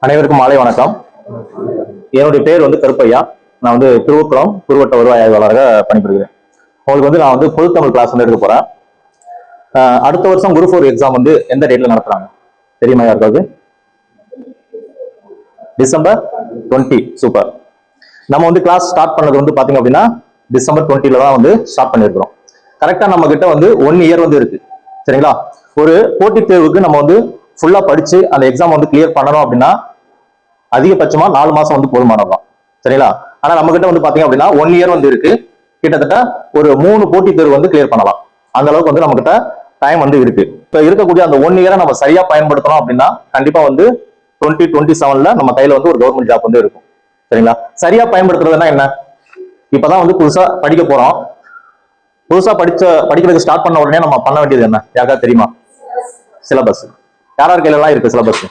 அனைவருக்கும் மாலை வணக்கம். என்னுடைய பேர் கருப்பையா. நான் திருவக்குளம் குறுவட்ட வருவாய் ஆய்வாளராக பணிபுரிகிறேன். உங்களுக்கு நான் பொதுத்தமிழ் கிளாஸ் எடுக்க போறேன். அடுத்த வருஷம் குரூப் 4 எக்ஸாம் எந்த டேட்ல நடத்துறாங்க தெரியுமா யாருக்காவது? டிசம்பர் 20. சூப்பர். நம்ம கிளாஸ் ஸ்டார்ட் பண்ணது பாத்தீங்க அப்படின்னா டிசம்பர் 20ல தான் ஸ்டார்ட் பண்ணிருக்கிறோம். கரெக்டா நம்ம கிட்ட 1 இயர் இருக்கு. சரிங்களா? ஒரு போட்டித் தேர்வுக்கு நம்ம ஃபுல்லா படிச்சு அந்த எக்ஸாம் கிளியர் பண்ணணும் அப்படின்னா அதிகபட்சமா 4 மாசம் போதுமானதுதான். சரிங்களா? ஆனா நம்ம கிட்ட பாத்தீங்க அப்படின்னா 1 இயர் இருக்கு. கிட்டத்தட்ட ஒரு 3 போட்டித் தேர்வு கிளியர் பண்ணலாம். அந்த அளவுக்கு நம்ம கிட்ட டைம் இருக்கு. இப்ப இருக்கக்கூடிய அந்த 1 இயரை நம்ம சரியா பயன்படுத்தணும் அப்படின்னா கண்டிப்பா 2027ல நம்ம கையில ஒரு கவர்மெண்ட் ஜாப் இருக்கும். சரிங்களா? சரியா பயன்படுத்துறதுன்னா என்ன? இப்பதான் புதுசா படிக்க போறோம். புதுசா படிக்கிறதுக்கு ஸ்டார்ட் பண்ண உடனே நம்ம பண்ண வேண்டியது என்ன யாருக்கா தெரியுமா? சிலபஸ். யாரார் கையில எல்லாம் இருக்கு சிலபஸ்?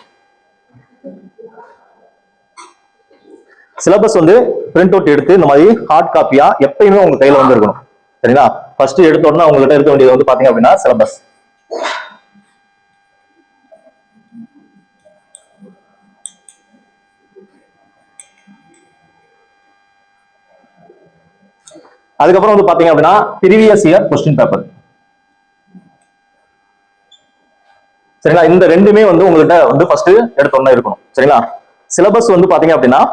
சிலபஸ் பிரிண்ட் அவுட் எடுத்து இந்த மாதிரி ஹார்ட் காப்பியா எப்பயுமே உங்க கையில இருக்கணும். சரிங்களா? ஃபர்ஸ்ட் எடுத்த உடனே உங்ககிட்ட இருக்க வேண்டியது பாத்தீங்க அப்படின்னா சிலபஸ். அதுக்கப்புறம் பாத்தீங்க அப்படின்னா ப்ரீவியஸ் இயர் கொஸ்டின் பேப்பர். சரிங்களா? இந்த ரெண்டுமே உங்ககிட்ட ஃபர்ஸ்ட் எடுத்த உடனே இருக்கணும். சரிங்களா? சிலபஸ் பாத்தீங்க அப்படின்னா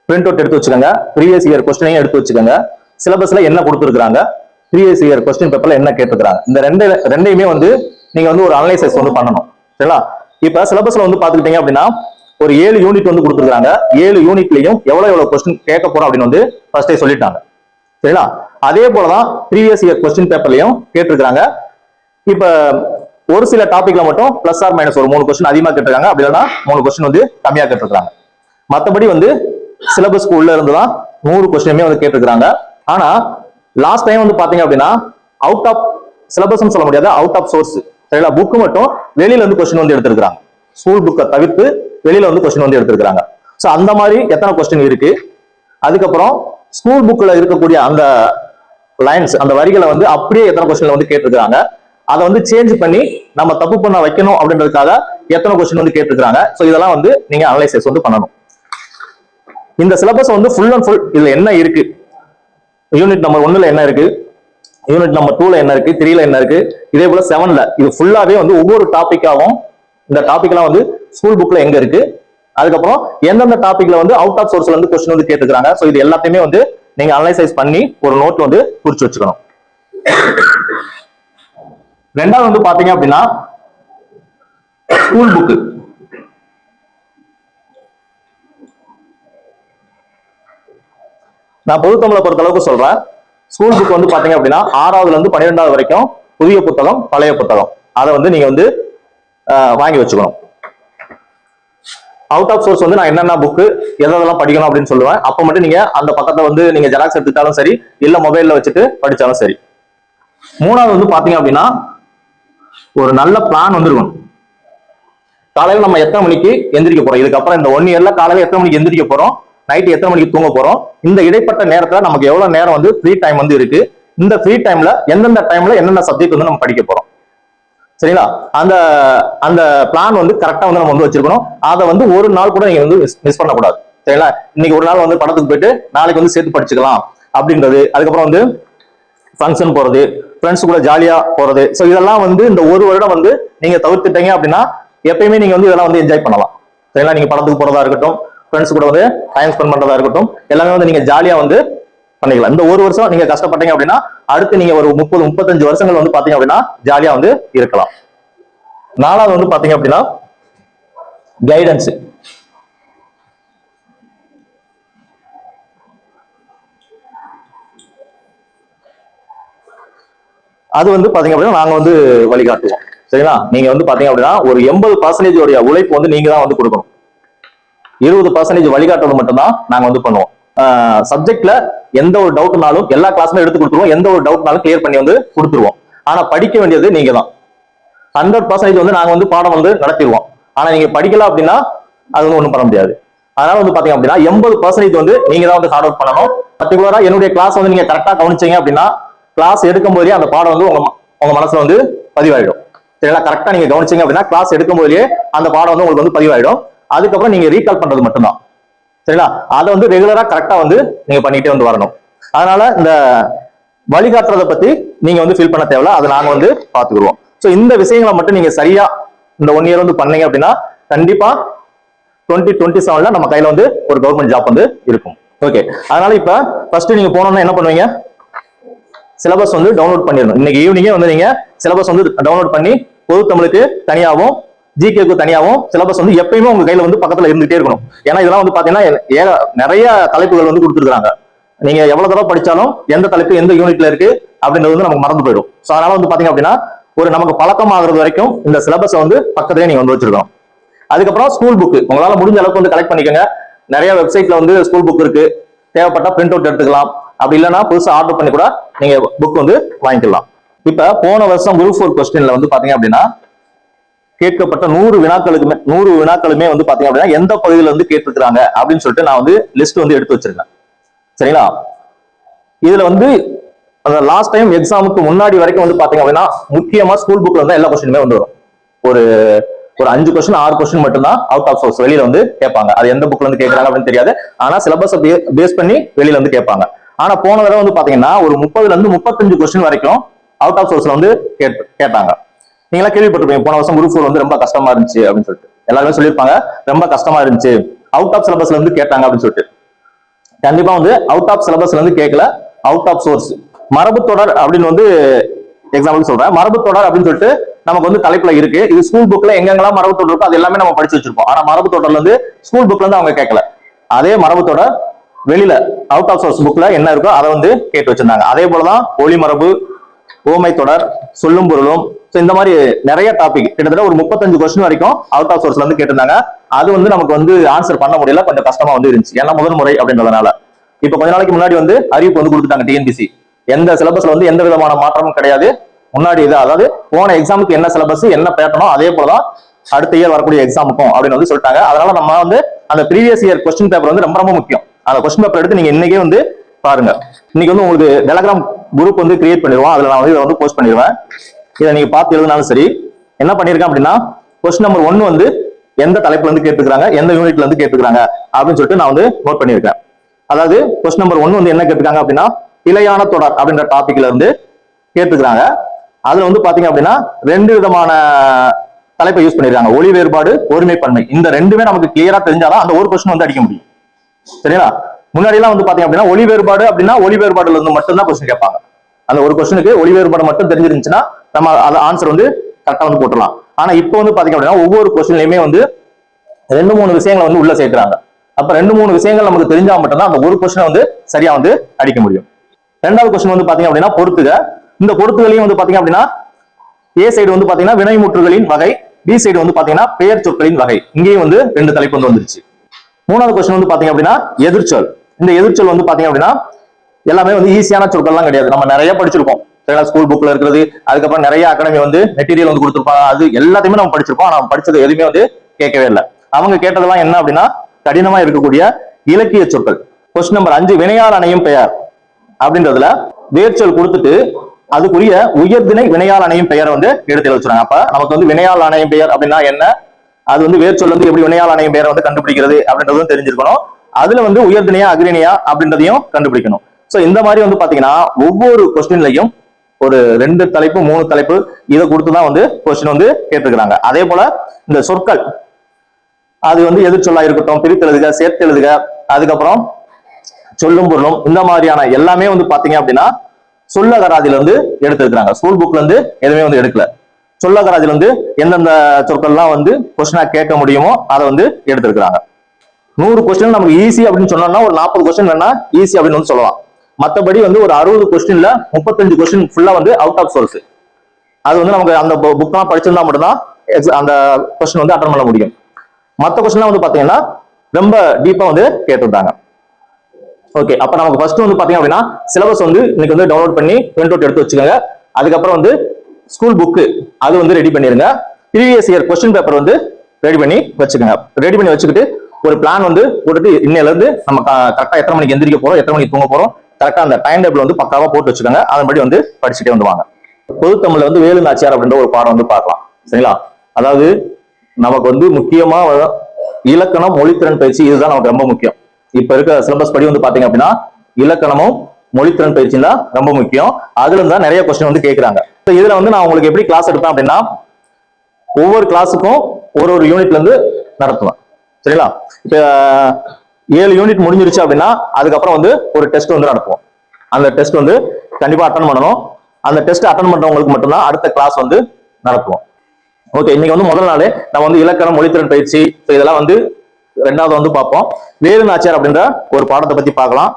பிரிண்ட் அவுட் எடுத்து வச்சுக்கோங்க. ப்ரீவியஸ் இயர் கொஸ்டினையும் எடுத்து வச்சுக்கோங்க. சிலபஸ்ல என்ன கொடுத்துருக்காங்க, ப்ரீவியஸ் இயர் கொஸ்டின் பேப்பர்ல என்ன கேட்டுக்கிறாங்க, இந்த ரெண்டையுமே நீங்க ஒரு அனலைசிஸ் பண்ணணும். சரிங்களா? இப்ப சிலபஸ்ல பாத்துக்கிட்டீங்க அப்படின்னா ஒரு 7 யூனிட் கொடுத்துருக்காங்க. 7 யூனிட்லயும் எவ்வளவு கொஸ்டின் கேட்க போறோம் அப்படின்னு ஃபர்ஸ்டே சொல்லிட்டாங்க. சரிங்களா? அதே போலதான் ப்ரீவியஸ் இயர் கொஸ்டின் பேப்பர்லயும் கேட்டிருக்காங்க. இப்ப ஒரு சில டாபிக்ல மட்டும் பிளஸ் ஆர் மைனஸ் ஒரு 3 கொஸ்டின் அதிகமா கேட்டிருக்காங்க. அப்படி இல்லைன்னா 3 கொஸ்டின் கம்மியா கேட்டிருக்காங்க. மத்தபடி சிலபஸ்க்கு உள்ள இருந்துதான் 100 கொஸ்டினுமே கேட்டிருக்காங்க. ஆனா லாஸ்ட் டைம் பாத்தீங்க அப்படின்னா அவுட் ஆஃப் சிலபஸ் சொல்ல முடியாது, அவுட் ஆஃப் சோர்ஸ். சரிங்களா? புக் மட்டும் வெளியில கொஸ்டின் எடுத்திருக்காங்க. ஸ்கூல் புக்கை தவிர்த்து வெளியில கொஸ்டின் எடுத்திருக்காங்க. சோ அந்த மாதிரி எத்தனை கொஸ்டின் இருக்கு, அதுக்கப்புறம் ஸ்கூல் புக்ல இருக்கக்கூடிய அந்த லைன்ஸ் அந்த வரிகளை அப்படியே எத்தனை கொஸ்டின்ல கேட்டிருக்காங்க, அதை சேஞ்ச் பண்ணி நம்ம தப்பு பண்ண வைக்கணும் அப்படின்றதுக்காக எத்தனை கொஸ்டின் கேட்டிருக்காங்க. சோ இதெல்லாம் நீங்க அனலைசிஸ் பண்ணணும். இந்த சிலபஸ் ஃபுல் அண்ட் ஃபுல் இதுல என்ன இருக்கு, யூனிட் நம்பர் 1ல என்ன இருக்கு, யூனிட் நம்பர் 2ல என்ன இருக்கு, 3ல என்ன இருக்கு, இதே போல 7ல இது ஃபுல்லாவே ஒவ்வொரு டாபிக்காவும் இந்த டாபிக் எல்லாம் ஸ்கூல் புக்ல எங்க இருக்கு, அதுக்கப்புறம் எந்தெந்த டாபிக்ல அவுட் ஆஃப் சோர்ஸ்ல கொஸ்டின் கேட்டுக்கிறாங்க. சோ இது எல்லாத்தையுமே நீங்க அனலைசைஸ் பண்ணி ஒரு நோட் குறிச்சு வச்சுக்கணும். ரெண்டாவது பாத்தீங்க அப்படின்னா ஸ்கூல் புக். நான் பொதுத்தமிழை பொறுத்த அளவுக்கு சொல்றேன். ஸ்கூல் புக் பாத்தீங்க அப்படின்னா 6வதுல இருந்து 12வது வரைக்கும் புதிய புத்தகம் பழைய புத்தகம் அதை நீங்க வாங்கி வச்சுக்கணும். அவுட் ஆஃப் சோர்ஸ் நான் என்னென்ன புக்கு எதெல்லாம் படிக்கணும் அப்படின்னு சொல்லுவேன். அப்ப மட்டும் நீங்க அந்த பக்கத்தை நீங்க ஜெராக்ஸ் எடுத்துட்டாலும் சரி, இல்ல மொபைல்ல வச்சுட்டு படிச்சாலும் சரி. மூணாவது பாத்தீங்க அப்படின்னா ஒரு நல்ல பிளான் இருக்கணும். காலையில நம்ம எத்தனை மணிக்கு எந்திரிக்க போறோம், இதுக்கப்புறம் இந்த 1 இயர்ல காலையில எத்தனை மணிக்கு எந்திரிக்க போறோம், நைட் எத்தனை மணிக்கு தூங்க போறோம், இந்த இடைப்பட்ட நேரத்துல நமக்கு எவ்வளவு நேரம் ஃப்ரீ டைம் இருக்கு, இந்த ஃப்ரீ டைம்ல எந்தெந்த டைம்ல என்னென்ன சப்ஜெக்ட் நம்ம படிக்க போறோம். சரிங்களா? அந்த அந்த பிளான் கரெக்டா நம்ம வச்சிருக்கணும். அதை ஒரு நாள் கூட நீங்க மிஸ் பண்ணக்கூடாது. சரிங்களா? இன்னைக்கு ஒரு நாள் படத்துக்கு போயிட்டு நாளைக்கு சேர்த்து படிச்சுக்கலாம் அப்படின்றது, அதுக்கப்புறம் ஃபங்க்ஷன் போறது, ஃப்ரெண்ட்ஸ் கூட ஜாலியா போறது. சோ இதெல்லாம் இந்த ஒரு வருடம் நீங்க தவிர்த்துட்டீங்க அப்படின்னா எப்பயுமே நீங்க இதெல்லாம் என்ஜாய் பண்ணலாம். சரிங்களா? நீங்க படத்துக்கு போறதா இருக்கட்டும், ஃப்ரெண்ட்ஸ் கூட டைம் ஸ்பெண்ட் பண்றதா இருக்கட்டும், எல்லாமே நீங்க ஜாலியா பண்ணிக்கலாம். இந்த ஒரு வருஷம் நீங்க கஷ்டப்பட்டீங்க அப்படின்னா அடுத்து நீங்க ஒரு 30-35 வருஷங்கள் பாத்தீங்க அப்படின்னா ஜாலியா இருக்கலாம். நாலாவது பாத்தீங்க அப்படின்னா கைடன்ஸ். அது பாத்தீங்க அப்படின்னா நாங்க வழிகாட்டுவோம். சரிங்களா? நீங்க பாத்தீங்க அப்படின்னா ஒரு 80% உடைய உழைப்பு நீங்க தான் கொடுக்கணும். 20% வழிகாட்டுறது மட்டும்தான் நாங்க பண்ணுவோம். சப்ஜெக்ட்ல எந்த ஒரு டவுட்னாலும் எல்லா கிளாஸுமே எடுத்து கொடுத்துருவோம். எந்த ஒரு டவுட்னாலும் கிளியர் பண்ணி கொடுத்துருவோம். ஆனா படிக்க வேண்டியது நீங்க தான். 100% நாங்க பாடம் நடத்திடுவோம். ஆனா நீங்க படிக்கல அப்படின்னா அது ஒண்ணும் பண்ண முடியாது. அதனால பாத்தீங்க அப்படின்னா 80% நீங்க தான் ஹார்ட் ஒர்க் பண்ணணும். பர்டிகுலரா என்னுடைய கிளாஸ் நீங்க கரெக்டா கவனிச்சீங்க அப்படின்னா கிளாஸ் எடுக்கும் போதே அந்த பாடம் உங்க மனசுல பதிவாயிடும். சரிங்களா? கரெக்டா நீங்க கவனிச்சீங்க அப்படின்னா கிளாஸ் எடுக்கும் போதே அந்த பாடம் உங்களுக்கு பதிவாயிடும். அதுக்கப்புறம் நீங்க ரீகால் பண்றது மட்டும்தான். சரிங்களா? அதை வந்து ரெகுலரா கரெக்டா வந்து நீங்க பண்ணிட்டே வந்து வரணும். அதனால இந்த வழிகாட்டுறதை பத்தி நீங்க வந்து ஃபீல் பண்ண தேவையில்ல, அதை நாங்க வந்து பாத்துக்குருவோம். ஸோ இந்த விஷயங்களை மட்டும் நீங்க சரியா இந்த 1 இயர் வந்து பண்ணீங்க அப்படின்னா கண்டிப்பா 2027 நம்ம கையில வந்து ஒரு கவர்மெண்ட் ஜாப் வந்து இருக்கும். ஓகே, அதனால இப்ப ஃபர்ஸ்ட் நீங்க போனோம்னா என்ன பண்ணுவீங்க? சிலபஸ் வந்து டவுன்லோட் பண்ணிடணும். இன்னைக்கு ஈவினிங்கே வந்து நீங்க சிலபஸ் வந்து டவுன்லோட் பண்ணி பொது தமிழுக்கு தனியாகவும் ஜிகேக்கு தனியாகவும் சிலபஸ் வந்து எப்பயுமே உங்க கையில வந்து பக்கத்துல இருந்துகிட்டே இருக்கணும். ஏன்னா இதெல்லாம் வந்து பாத்தீங்கன்னா நிறைய தலைப்புகள் வந்து கொடுத்துருக்காங்க. நீங்க எவ்வளவு தடவை படிச்சாலும் எந்த தலைப்பு எந்த யூனிட்ல இருக்கு அப்படின்றது வந்து நமக்கு மறந்து போயிடும். ஸோ அதனால வந்து பாத்தீங்க அப்படின்னா ஒரு நமக்கு பழக்கம் ஆகுறது வரைக்கும் இந்த சிலபஸை வந்து பக்கத்துலேயே நீங்க வந்து வச்சிருக்கணும். அதுக்கப்புறம் ஸ்கூல் புக் உங்களால முடிஞ்ச அளவுக்கு வந்து கலெக்ட் பண்ணிக்கோங்க. நிறைய வெப்சைட்ல வந்து ஸ்கூல் புக் இருக்கு, தேவைப்பட்ட பிரிண்ட் அவுட் எடுத்துக்கலாம். அப்படி இல்லைன்னா புதுசா ஆர்டர் பண்ணி கூட நீங்க புக் வந்து வாங்கிக்கலாம். இப்ப போன வருஷம் குரூப் 4 கொஸ்டின்ல வந்து பாத்தீங்க அப்படின்னா கேட்கப்பட்ட 100 வினாக்களுமே வந்து பாத்தீங்க அப்படின்னா எந்த பகுதியில வந்து கேட்டிருக்காங்க அப்படின்னு சொல்லிட்டு நான் வந்து லிஸ்ட் வந்து எடுத்து வச்சிருக்கேன். சரிங்களா? இதுல வந்து லாஸ்ட் டைம் எக்ஸாமுக்கு முன்னாடி வரைக்கும் வந்து பாத்தீங்க அப்படின்னா முக்கியமா ஸ்கூல் புக்ல வந்து எல்லா கொஸ்டினுமே வந்து வரும். ஒரு 5 கொஸ்டின் 6 கொஸ்டின் மட்டும்தான் அவுட் ஆஃப் சோர்ஸ் வெளியில வந்து கேட்பாங்க. அது எந்த புக்ல இருந்து கேட்கறாங்க அப்படின்னு தெரியாது. ஆனா சிலபஸ் பேஸ் பண்ணி வெளியில வந்து கேட்பாங்க. ஆனா போன தடவை வந்து பாத்தீங்கன்னா ஒரு 30ல இருந்து 35 கொஸ்டின் வரைக்கும் அவுட் ஆஃப் சோர்ஸ்ல வந்து கேட்டாங்க. நீங்களா கேள்விப்பட்டிருப்பீங்க, போன வருஷம் குரூப் 4 வந்து ரொம்ப கஷ்டமா இருந்துச்சு அப்படின்னு சொல்லிட்டு எல்லாருமே சொல்லியிருப்பாங்க. ரொம்ப கஷ்டமா இருந்துச்சு, அவுட் ஆஃப் சிலபஸ்ல இருந்து கேட்டாங்க அப்படின்னு சொல்லிட்டு. கண்டிப்பா வந்து அவுட் ஆஃப் சிலபஸ்ல இருந்து கேட்கல, அவுட் ஆஃப் சோர்ஸ். மரபு தொடர் அப்படின்னு வந்து எக்ஸாம்பிள் சொல்றேன். மரபு தொடர் அப்படின்னு சொல்லிட்டு நமக்கு வந்து தலைப்புல இருக்கு. இது ஸ்கூல் புக்ல எங்கெங்கெல்லாம் மரபு தொடர் இருக்கோ அது எல்லாமே நம்ம படிச்சு வச்சிருப்போம். ஆனா மரபு தொடர்ல இருந்து ஸ்கூல் புக்ல இருந்து அவங்க கேட்கல. அதே மரபு தொடர் வெளியில அவுட் ஆஃப் சோர்ஸ் புக்ல என்ன இருக்கோ அதை வந்து கேட்டு வச்சிருந்தாங்க. அதே போலதான் ஒளி மரபு, ஓமை தொடர், சொல்லும் பொருளும், இந்த மாதிரி நிறைய டாபிக் கிட்டத்தட்ட ஒரு 35 கொஸ்டின் வரைக்கும் அவுட் ஆஃப் சோர்ஸ்ல வந்து கேட்டிருந்தாங்க. அது வந்து நமக்கு வந்து ஆன்சர் பண்ண முடியல, கொஞ்சம் கஷ்டமா வந்து இருந்துச்சு. ஏன்னா முதல் முறை அப்படின்றதுனால. இப்ப கொஞ்ச நாளைக்கு முன்னாடி வந்து அறிவிப்பு வந்து கொடுத்துட்டாங்க டிஎன்பிசி. எந்த சிலபஸ்ல வந்து எந்த விதமான மாற்றமும் கிடையாது. முன்னாடி இது அதாவது போன எக்ஸாமுக்கு என்ன சிலபஸ் என்ன பேட்டர்னோ அதே போலதான் அடுத்த இயர் வரக்கூடிய எக்ஸாமுக்கும் அப்படின்னு வந்து சொல்லிட்டாங்க. அதனால நம்ம வந்து அந்த ப்ரீவியஸ் இயர் கொஸ்டின் பேப்பர் வந்து ரொம்ப ரொம்ப முக்கியம். அந்த கொஸ்டின் பேப்பர் எடுத்து நீங்க இன்னைக்கே வந்து பாருங்க. இன்னைக்கு வந்து உங்களுக்கு டெலகிராம் குரூப் வந்து கிரியேட் பண்ணிடுவோம். அதுல நான் வந்து இதை வந்து போஸ்ட் பண்ணிடுவேன். இதை நீங்க பார்த்து எழுதினாலும் சரி. என்ன பண்ணிருக்கேன் அப்படின்னா கொஸ்டின் நம்பர் 1 வந்து எந்த தலைப்புல இருந்து கேட்டுக்கிறாங்க, எந்த யூனிட்ல இருந்து கேட்டுக்கிறாங்க அப்படின்னு சொல்லிட்டு நான் வந்து நோட் பண்ணியிருக்கேன். அதாவது கொஸ்டின் நம்பர் 1 வந்து என்ன கேட்டுருக்காங்க அப்படின்னா இலையான தொடர் அப்படின்ற டாபிக்ல இருந்து கேட்டுக்கிறாங்க. அதுல வந்து பாத்தீங்க அப்படின்னா 2 விதமான தலைப்பை யூஸ் பண்ணிருக்காங்க. ஒளி வேறுபாடு, ஒருமைப்பன்மை. இந்த ரெண்டுமே நமக்கு கிளியரா தெரிஞ்சாதான் அந்த ஒரு கொஸ்டின் வந்து அடிக்க முடியும். சரிங்களா? முன்னாடி எல்லாம் வந்து பாத்தீங்க அப்படின்னா ஒளி வேறுபாடு அப்படின்னா ஒளி வேறுபாடுல இருந்து மட்டும்தான் கொஸ்டின் கேட்பாங்க. அந்த ஒரு கொஸ்டினுக்கு ஒளி வேறுபாடு மட்டும் தெரிஞ்சிருந்துச்சுன்னா நம்ம அந்த ஆன்சர் வந்து கரெக்டா வந்து போட்டுடலாம். ஆனா இப்போ வந்து பாத்தீங்க அப்படின்னா ஒவ்வொரு கொஸ்டின்லயுமே வந்து 2-3 விஷயங்களை வந்து உள்ள சேர்க்கிறாங்க. அப்ப 2-3 விஷயங்கள் நமக்கு தெரிஞ்சா மட்டும்தான் அந்த ஒரு கொஸ்டினை வந்து சரியா வந்து அடிக்க முடியும். 2வது கொஸ்டின் வந்து பாத்தீங்க அப்படின்னா பொறுத்துக. இந்த பொறுத்துகளையும் வந்து பாத்தீங்க அப்படின்னா ஏ சைடு வந்து பாத்தீங்கன்னா வினைமுற்றுகளின் வகை, பி சைடு வந்து பாத்தீங்கன்னா பெயர் சொற்களின் வகை. இங்கேயும் வந்து 2 தலைப்பு வந்து வந்துருச்சு. 3வது கொஸ்டின் வந்து பாத்தீங்க அப்படின்னா எதிர்ச்சொல். இந்த எதிர்ச்சொல் வந்து பாத்தீங்க அப்படின்னா எல்லாமே வந்து ஈஸியான சொற்கள்லாம் கிடையாது. நம்ம நிறைய படிச்சிருப்போம் ஸ்கூல் புக்ல இருக்கிறது. அதுக்கப்புறம் நிறைய அகாடமி வந்து மெட்டீரியல் வந்து கொடுத்துருப்பாங்க. அது எல்லாத்தையுமே நம்ம படிச்சிருப்போம். ஆனா படிச்சது எதுவுமே வந்து கேட்கவே இல்லை. அவங்க கேட்டதெல்லாம் என்ன அப்படின்னா கடினமா இருக்கக்கூடிய இலக்கிய சொற்கள். கொஸ்டின் நம்பர் 5 வினையால் அணையும் பெயர் அப்படின்றதுல வேர்ச்சொல் கொடுத்துட்டு அதுக்குரிய உயர்திணை வினையால் அணையும் பெயரை வந்து எடுத்து வச்சுறாங்க. அப்ப நமக்கு வந்து வினையால் அணையும் பெயர் அப்படின்னா என்ன, அது வந்து வேர்ச்சொல் வந்து எப்படி வினையால் அணையும் பெயரை வந்து கண்டுபிடிக்கிறது அப்படின்றதும் தெரிஞ்சிருக்கணும். அதுல வந்து உயர்திணையா அக்ரிணையா அப்படின்றதையும் கண்டுபிடிக்கணும். சோ இந்த மாதிரி வந்து பாத்தீங்கன்னா ஒவ்வொரு கொஸ்டின்லையும் ஒரு 2 தலைப்பு 3 தலைப்பு இதை கொடுத்துதான் வந்து கொஸ்டின் வந்து கேட்டிருக்கிறாங்க. அதே போல இந்த சொற்கள் அது வந்து எதிர்ச்சொல்லா இருக்கட்டும், பிரித்தெழுதுக, சேர்த்தெழுதுக, அதுக்கப்புறம் சொல்லும் பொருளும், இந்த மாதிரியான எல்லாமே வந்து பாத்தீங்க அப்படின்னா சொல்லகராதியில வந்து எடுத்திருக்கிறாங்க. ஸ்கூல் புக்ல இருந்து எதுவுமே வந்து எடுக்கல. சொல்லகராதியில வந்து எந்தெந்த சொற்கள்லாம் வந்து கொஸ்டினா கேட்க முடியுமோ அதை வந்து எடுத்திருக்கிறாங்க. 100 கொஸ்டின் நமக்கு ஈஸி அப்படின்னு சொன்னோம்னா ஒரு 40 கொஸ்டின் வேணா ஈஸி அப்படின்னு வந்து சொல்லலாம். மற்றபடி வந்து ஒரு 60 கொஸ்டின்ல 35 கொஸ்டின் ஃபுல்லா வந்து அவுட் ஆஃப் சோர்ஸ். அது வந்து நமக்கு அந்த புக்கெல்லாம் படிச்சிருந்தா மட்டும்தான் அந்த கொஸ்டின் வந்து அட்டன் பண்ண முடியும். மற்ற கொஸ்டின்லாம் வந்து பாத்தீங்கன்னா ரொம்ப டீப்பா வந்து கேட்டிருந்தாங்க. ஓகே, அப்ப நமக்கு ஃபர்ஸ்ட் வந்து பாத்தீங்க அப்படின்னா சிலபஸ் வந்து இன்னைக்கு வந்து டவுன்லோட் பண்ணி பிரிண்ட் அவுட் எடுத்து வச்சுக்கோங்க. அதுக்கப்புறம் வந்து ஸ்கூல் புக்கு அது வந்து ரெடி பண்ணிருங்க. ப்ரீவியஸ் இயர் கொஸ்டின் பேப்பர் வந்து ரெடி பண்ணி வச்சுக்கோங்க. ரெடி பண்ணி வச்சுக்கிட்டு ஒரு பிளான் வந்து போட்டுட்டு இன்னையில இருந்து நம்ம கரெக்டா எத்தனை மணிக்கு எந்திரிக்க போறோம், எத்தனை மணிக்கு தூங்க போறோம், கரெக்டா அந்த டைம் டேபிள் வந்து பக்காவா போட்டு வச்சுக்கோங்க. அதன்படி வந்து படிச்சுட்டே வந்து வாங்க. பொது தமிழ்ல வந்து வேலு நாச்சியார் அப்படின்ற ஒரு பாடம் வந்து பார்க்கலாம். சரிங்களா? அதாவது நமக்கு வந்து முக்கியமா இலக்கணம், மொழித்திறன் பயிற்சி, இதுதான் நமக்கு ரொம்ப முக்கியம். இப்ப இருக்க சிலபஸ் படி வந்து பாத்தீங்க அப்படின்னா இலக்கணமும் மொழித்திறன் பயிற்சி தான் ரொம்ப முக்கியம். அதுல இருந்து தான் நிறைய கொஸ்டின் வந்து கேட்கறாங்க. இதுல வந்து நான் உங்களுக்கு எப்படி கிளாஸ் எடுப்பேன் அப்படின்னா ஒவ்வொரு கிளாஸுக்கும் ஒரு ஒரு யூனிட்ல இருந்து நடத்துவேன். சரிங்களா? இப்ப 7 யூனிட் முடிஞ்சிருச்சு அப்படின்னா அதுக்கப்புறம் வந்து ஒரு டெஸ்ட் வந்து நடத்துவோம். அந்த டெஸ்ட் வந்து கண்டிப்பா அட்டன் பண்ணணும். அந்த டெஸ்ட் அட்டன் பண்றவங்களுக்கு மட்டும்தான் அடுத்த கிளாஸ் வந்து நடத்துவோம். ஓகே, இன்னைக்கு வந்து முதல் நாள் நம்ம வந்து இலக்கணம், மொழித்திறன் பயிற்சி இதெல்லாம் வந்து ரெண்டாவது வந்து பார்ப்போம். வேலு நாச்சியார் அப்படின்ற ஒரு பாடத்தை பத்தி பார்க்கலாம்.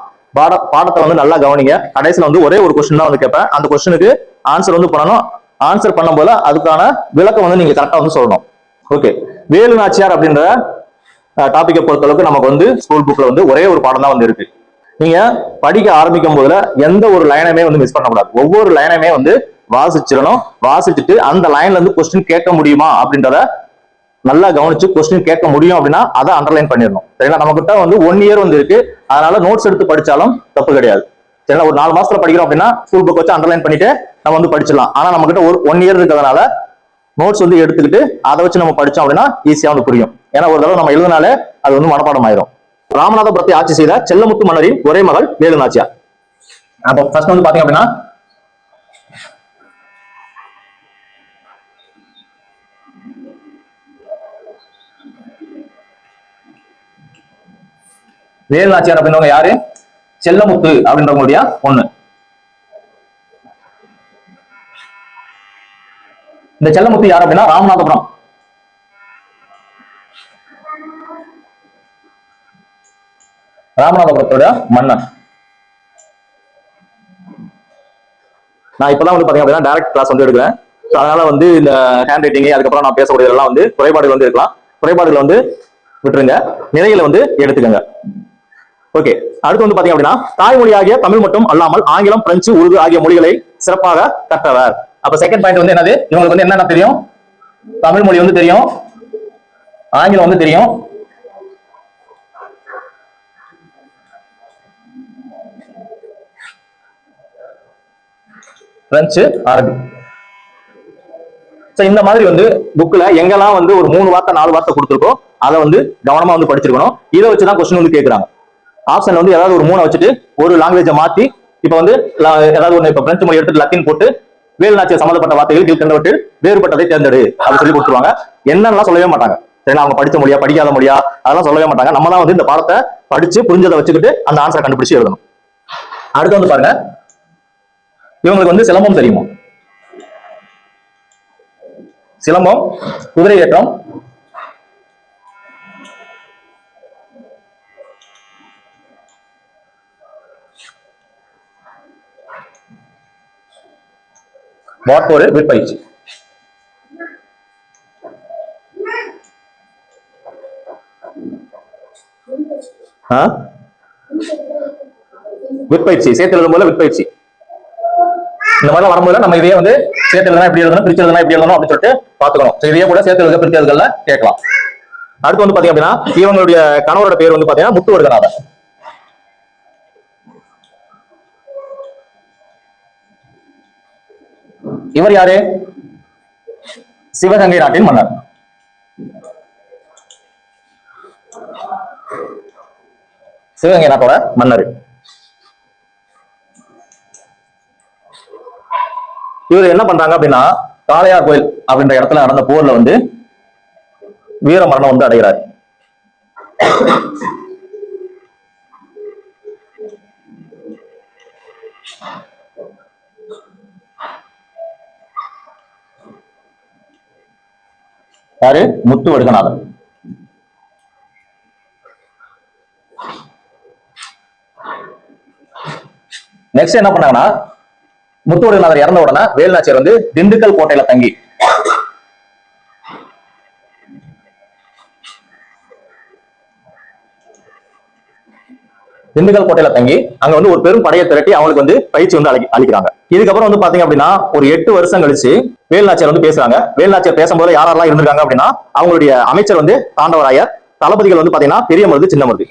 பாடத்தை வந்து நல்லா கவனிங்க. கடைசியில் வந்து ஒரே ஒரு கொஸ்டின் தான் வந்து கேட்பேன். அந்த கொஸ்டினுக்கு ஆன்சர் வந்து பண்ணணும். ஆன்சர் பண்ணும் போல அதுக்கான விளக்கம் வந்து நீங்க கரெக்டா வந்து சொல்லணும். ஓகே, வேலு நாச்சியார் அப்படின்ற டாபிக்கை பொறுத்தளவுக்கு நமக்கு வந்து ஸ்கூல் புக்ல வந்து ஒரே ஒரு பாடம் தான் வந்து இருக்கு. நீங்க படிக்க ஆரம்பிக்கும் போதுல எந்த ஒரு லைனையுமே வந்து மிஸ் பண்ணக்கூடாது. ஒவ்வொரு லைனையுமே வந்து வாசிச்சிடணும். வாசிச்சுட்டு அந்த லைன்ல இருந்து கொஸ்டின் கேட்க முடியுமா அப்படின்றத நல்லா கவனிச்சு கொஸ்டின் கேட்க முடியும் அப்படின்னா அதை அண்டர்லைன் பண்ணிடணும். சரிங்களா? நம்ம கிட்ட வந்து 1 இயர் வந்து இருக்கு. அதனால நோட்ஸ் எடுத்து படிச்சாலும் தப்பு கிடையாது. சரிங்களா? ஒரு 4 மாசத்துல படிக்கிறோம் அப்படின்னா ஸ்கூல் புக் வச்சு அண்டர்லைன் பண்ணிட்டு நம்ம வந்து படிச்சிடலாம். ஆனா நம்ம கிட்ட ஒரு 1 இயர் இருக்கிறதுனால நோட்ஸ் வந்து எடுத்துக்கிட்டு அதை வச்சு நம்ம படிச்சோம் அப்படின்னா ஈஸியா வந்து புரியும். ஏன்னா ஒரு தடவை நம்ம எழுதினாலே அது வந்து மனப்பாடம் ஆயிரும். ராமநாதபுரத்தை ஆட்சி செய்த செல்லமுத்து மன்னரின் ஒரே மகள் வேலு நாச்சியார். அப்போ ஃபர்ஸ்ட் வந்து பாத்தீங்க அப்படின்னா வேலு நாச்சியார் அப்படின்றவங்க யாரு? செல்லமுத்து அப்படின்றவங்களுடைய பொண்ணு. இந்த செல்லமுத்து யார் அப்படின்னா ராமநாதபுரம் ராமநாதபுரத்தோட மன்னன். நான் இப்பதான் வந்து பாத்தீங்க அப்படின்னா டைரக்ட் கிளாஸ் வந்து எடுக்கிறேன். அதனால வந்து இந்த ஹேண்ட் ரைட்டிங் அதுக்கப்புறம் நான் பேசக்கூடியதெல்லாம் வந்து குறைபாடுகள் வந்து இருக்கலாம். குறைபாடுகள் வந்து விட்டுருங்க, நிறைகளை வந்து எடுத்துக்கங்க. ஓகே, அடுத்து வந்து பாத்தீங்க அப்படின்னா தாய்மொழியாகிய தமிழ் மட்டும் அல்லாமல் ஆங்கிலம், பிரெஞ்சு, உருது ஆகிய மொழிகளை சிறப்பாக கற்றவர். அப்ப செகண்ட் பாயிண்ட் வந்து என்னது? இவங்களுக்கு வந்து என்னென்ன தெரியும்? தமிழ் மொழி வந்து தெரியும், ஆங்கிலம் வந்து தெரியும், பிரெஞ்சு, அரபி. இந்த மாதிரி வந்து புக்ல எங்கெல்லாம் வந்து ஒரு 3 வார்த்தை 4 வார்த்தை கொடுத்துருக்கோ அதை வந்து கவனமா வந்து படிச்சிருக்கணும். இதை வச்சுதான் கொஸ்டின் வந்து கேட்கறாங்க. ஆப்ஷன்ல வந்து ஏதாவது ஒரு 3 வச்சுட்டு ஒரு லாங்குவேஜை மாத்தி இப்ப வந்து ஏதாவது ஒண்ணு இப்ப பிரெஞ்சு மொழி எடுத்துட்டு லத்தீன் போட்டு வேலு நாச்சியார் சம்பந்தப்பட்ட வார்த்தைகள் கீழ்கண்டவற்றில் வேறுபட்டதை தேர்ந்தெடு அப்படின்னு சொல்லி கொடுத்துருவாங்க. என்னெல்லாம் சொல்லவே மாட்டாங்க. சரிங்களா? அவங்க படிச்ச மொழியா படிக்காத மொழியா அதெல்லாம் சொல்லவே மாட்டாங்க. நம்ம தான் வந்து இந்த பாடத்தை படிச்சு புரிஞ்சதை வச்சுக்கிட்டு அந்த ஆன்சரை கண்டுபிடிச்சு எழுதணும். அடுத்து வந்து பாருங்க, இவங்களுக்கு வந்து சிலம்பம் தெரியுமா? சிலம்பம், குதிரை ஏற்றம், வாட்போர், விற்பயிற்சி. விற்பயிற்சி சேர்த்து எழுதும் போல விற்பயிற்சி இந்த மாதிரி வரும்போது நம்ம இதையே வந்து சேர்த்து எழுதுனா எப்படி எழுதணும், பிரிச்சு எழுதுனா எப்படி எழுதணும் அப்படின்னு சொல்லிட்டு பாத்துக்கணும். இதையே கூட சேர்த்து எழுத பிரிச்சு எழுதுல கேட்கலாம். அடுத்து வந்து பாத்தீங்க அப்படின்னா இவங்களுடைய கணவரோட பேர் வந்து பாத்தீங்கன்னா முத்துவடுகநாதர். இவர் யாரு? சிவகங்கை நாட்டின் மன்னர். சிவகங்கை நாட்டோட மன்னர். இவர் என்ன பண்றாங்க அப்படின்னா காளையார் கோயில் அப்படின்ற இடத்துல நடந்த போர்ல வந்து வீர மரணம் வந்து அடைகிறார். யாரு? முத்துவடுகநாதர். நெக்ஸ்ட் என்ன பண்ணாங்கன்னா முத்துவடுகநாதர் இறந்த உடனே வேலு நாச்சியார் வந்து திண்டுக்கல் கோட்டையில தங்கி அங்க வந்து ஒரு பெரும் படையை திரட்டி அவங்களுக்கு வந்து பயிற்சி வந்து அளிக்கிறாங்க. இதுக்கப்புறம் வந்து பாத்தீங்க அப்படின்னா ஒரு 8 வருஷம் கழிச்சு வேலு நாச்சியார் வந்து பேசுறாங்க. வேலு நாச்சியார் பேசும்போது யாரெல்லாம் இருந்திருக்காங்க அப்படின்னா அவங்களுடைய அமைச்சர் வந்து தாண்டவராயர், தளபதிகள் வந்து பாத்தீங்கன்னா பெரிய மருது, சின்ன மருது.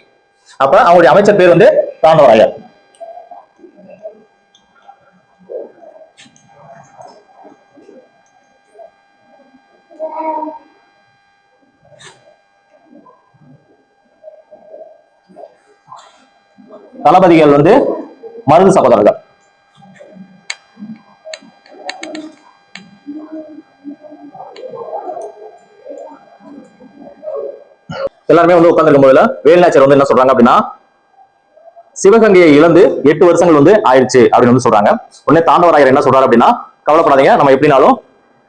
அப்ப அவங்களுடைய அமைச்சர் பேர் வந்து தாண்டவராயர். தளபதிகள் வந்து மருது சகோதரர்கள். எல்லாருமே வந்து உட்கார்ந்து போதுல வேலுநாச்சியார் வந்து என்ன சொல்றாங்க அப்படின்னா, சிவகங்கையை இழந்து 8 வருஷங்கள் வந்து ஆயிடுச்சு அப்படின்னு வந்து சொல்றாங்க. உடனே தாண்டவராயர் என்ன சொல்றாரு அப்படின்னா, கவலைப்படாதீங்க, நம்ம எப்படினாலும்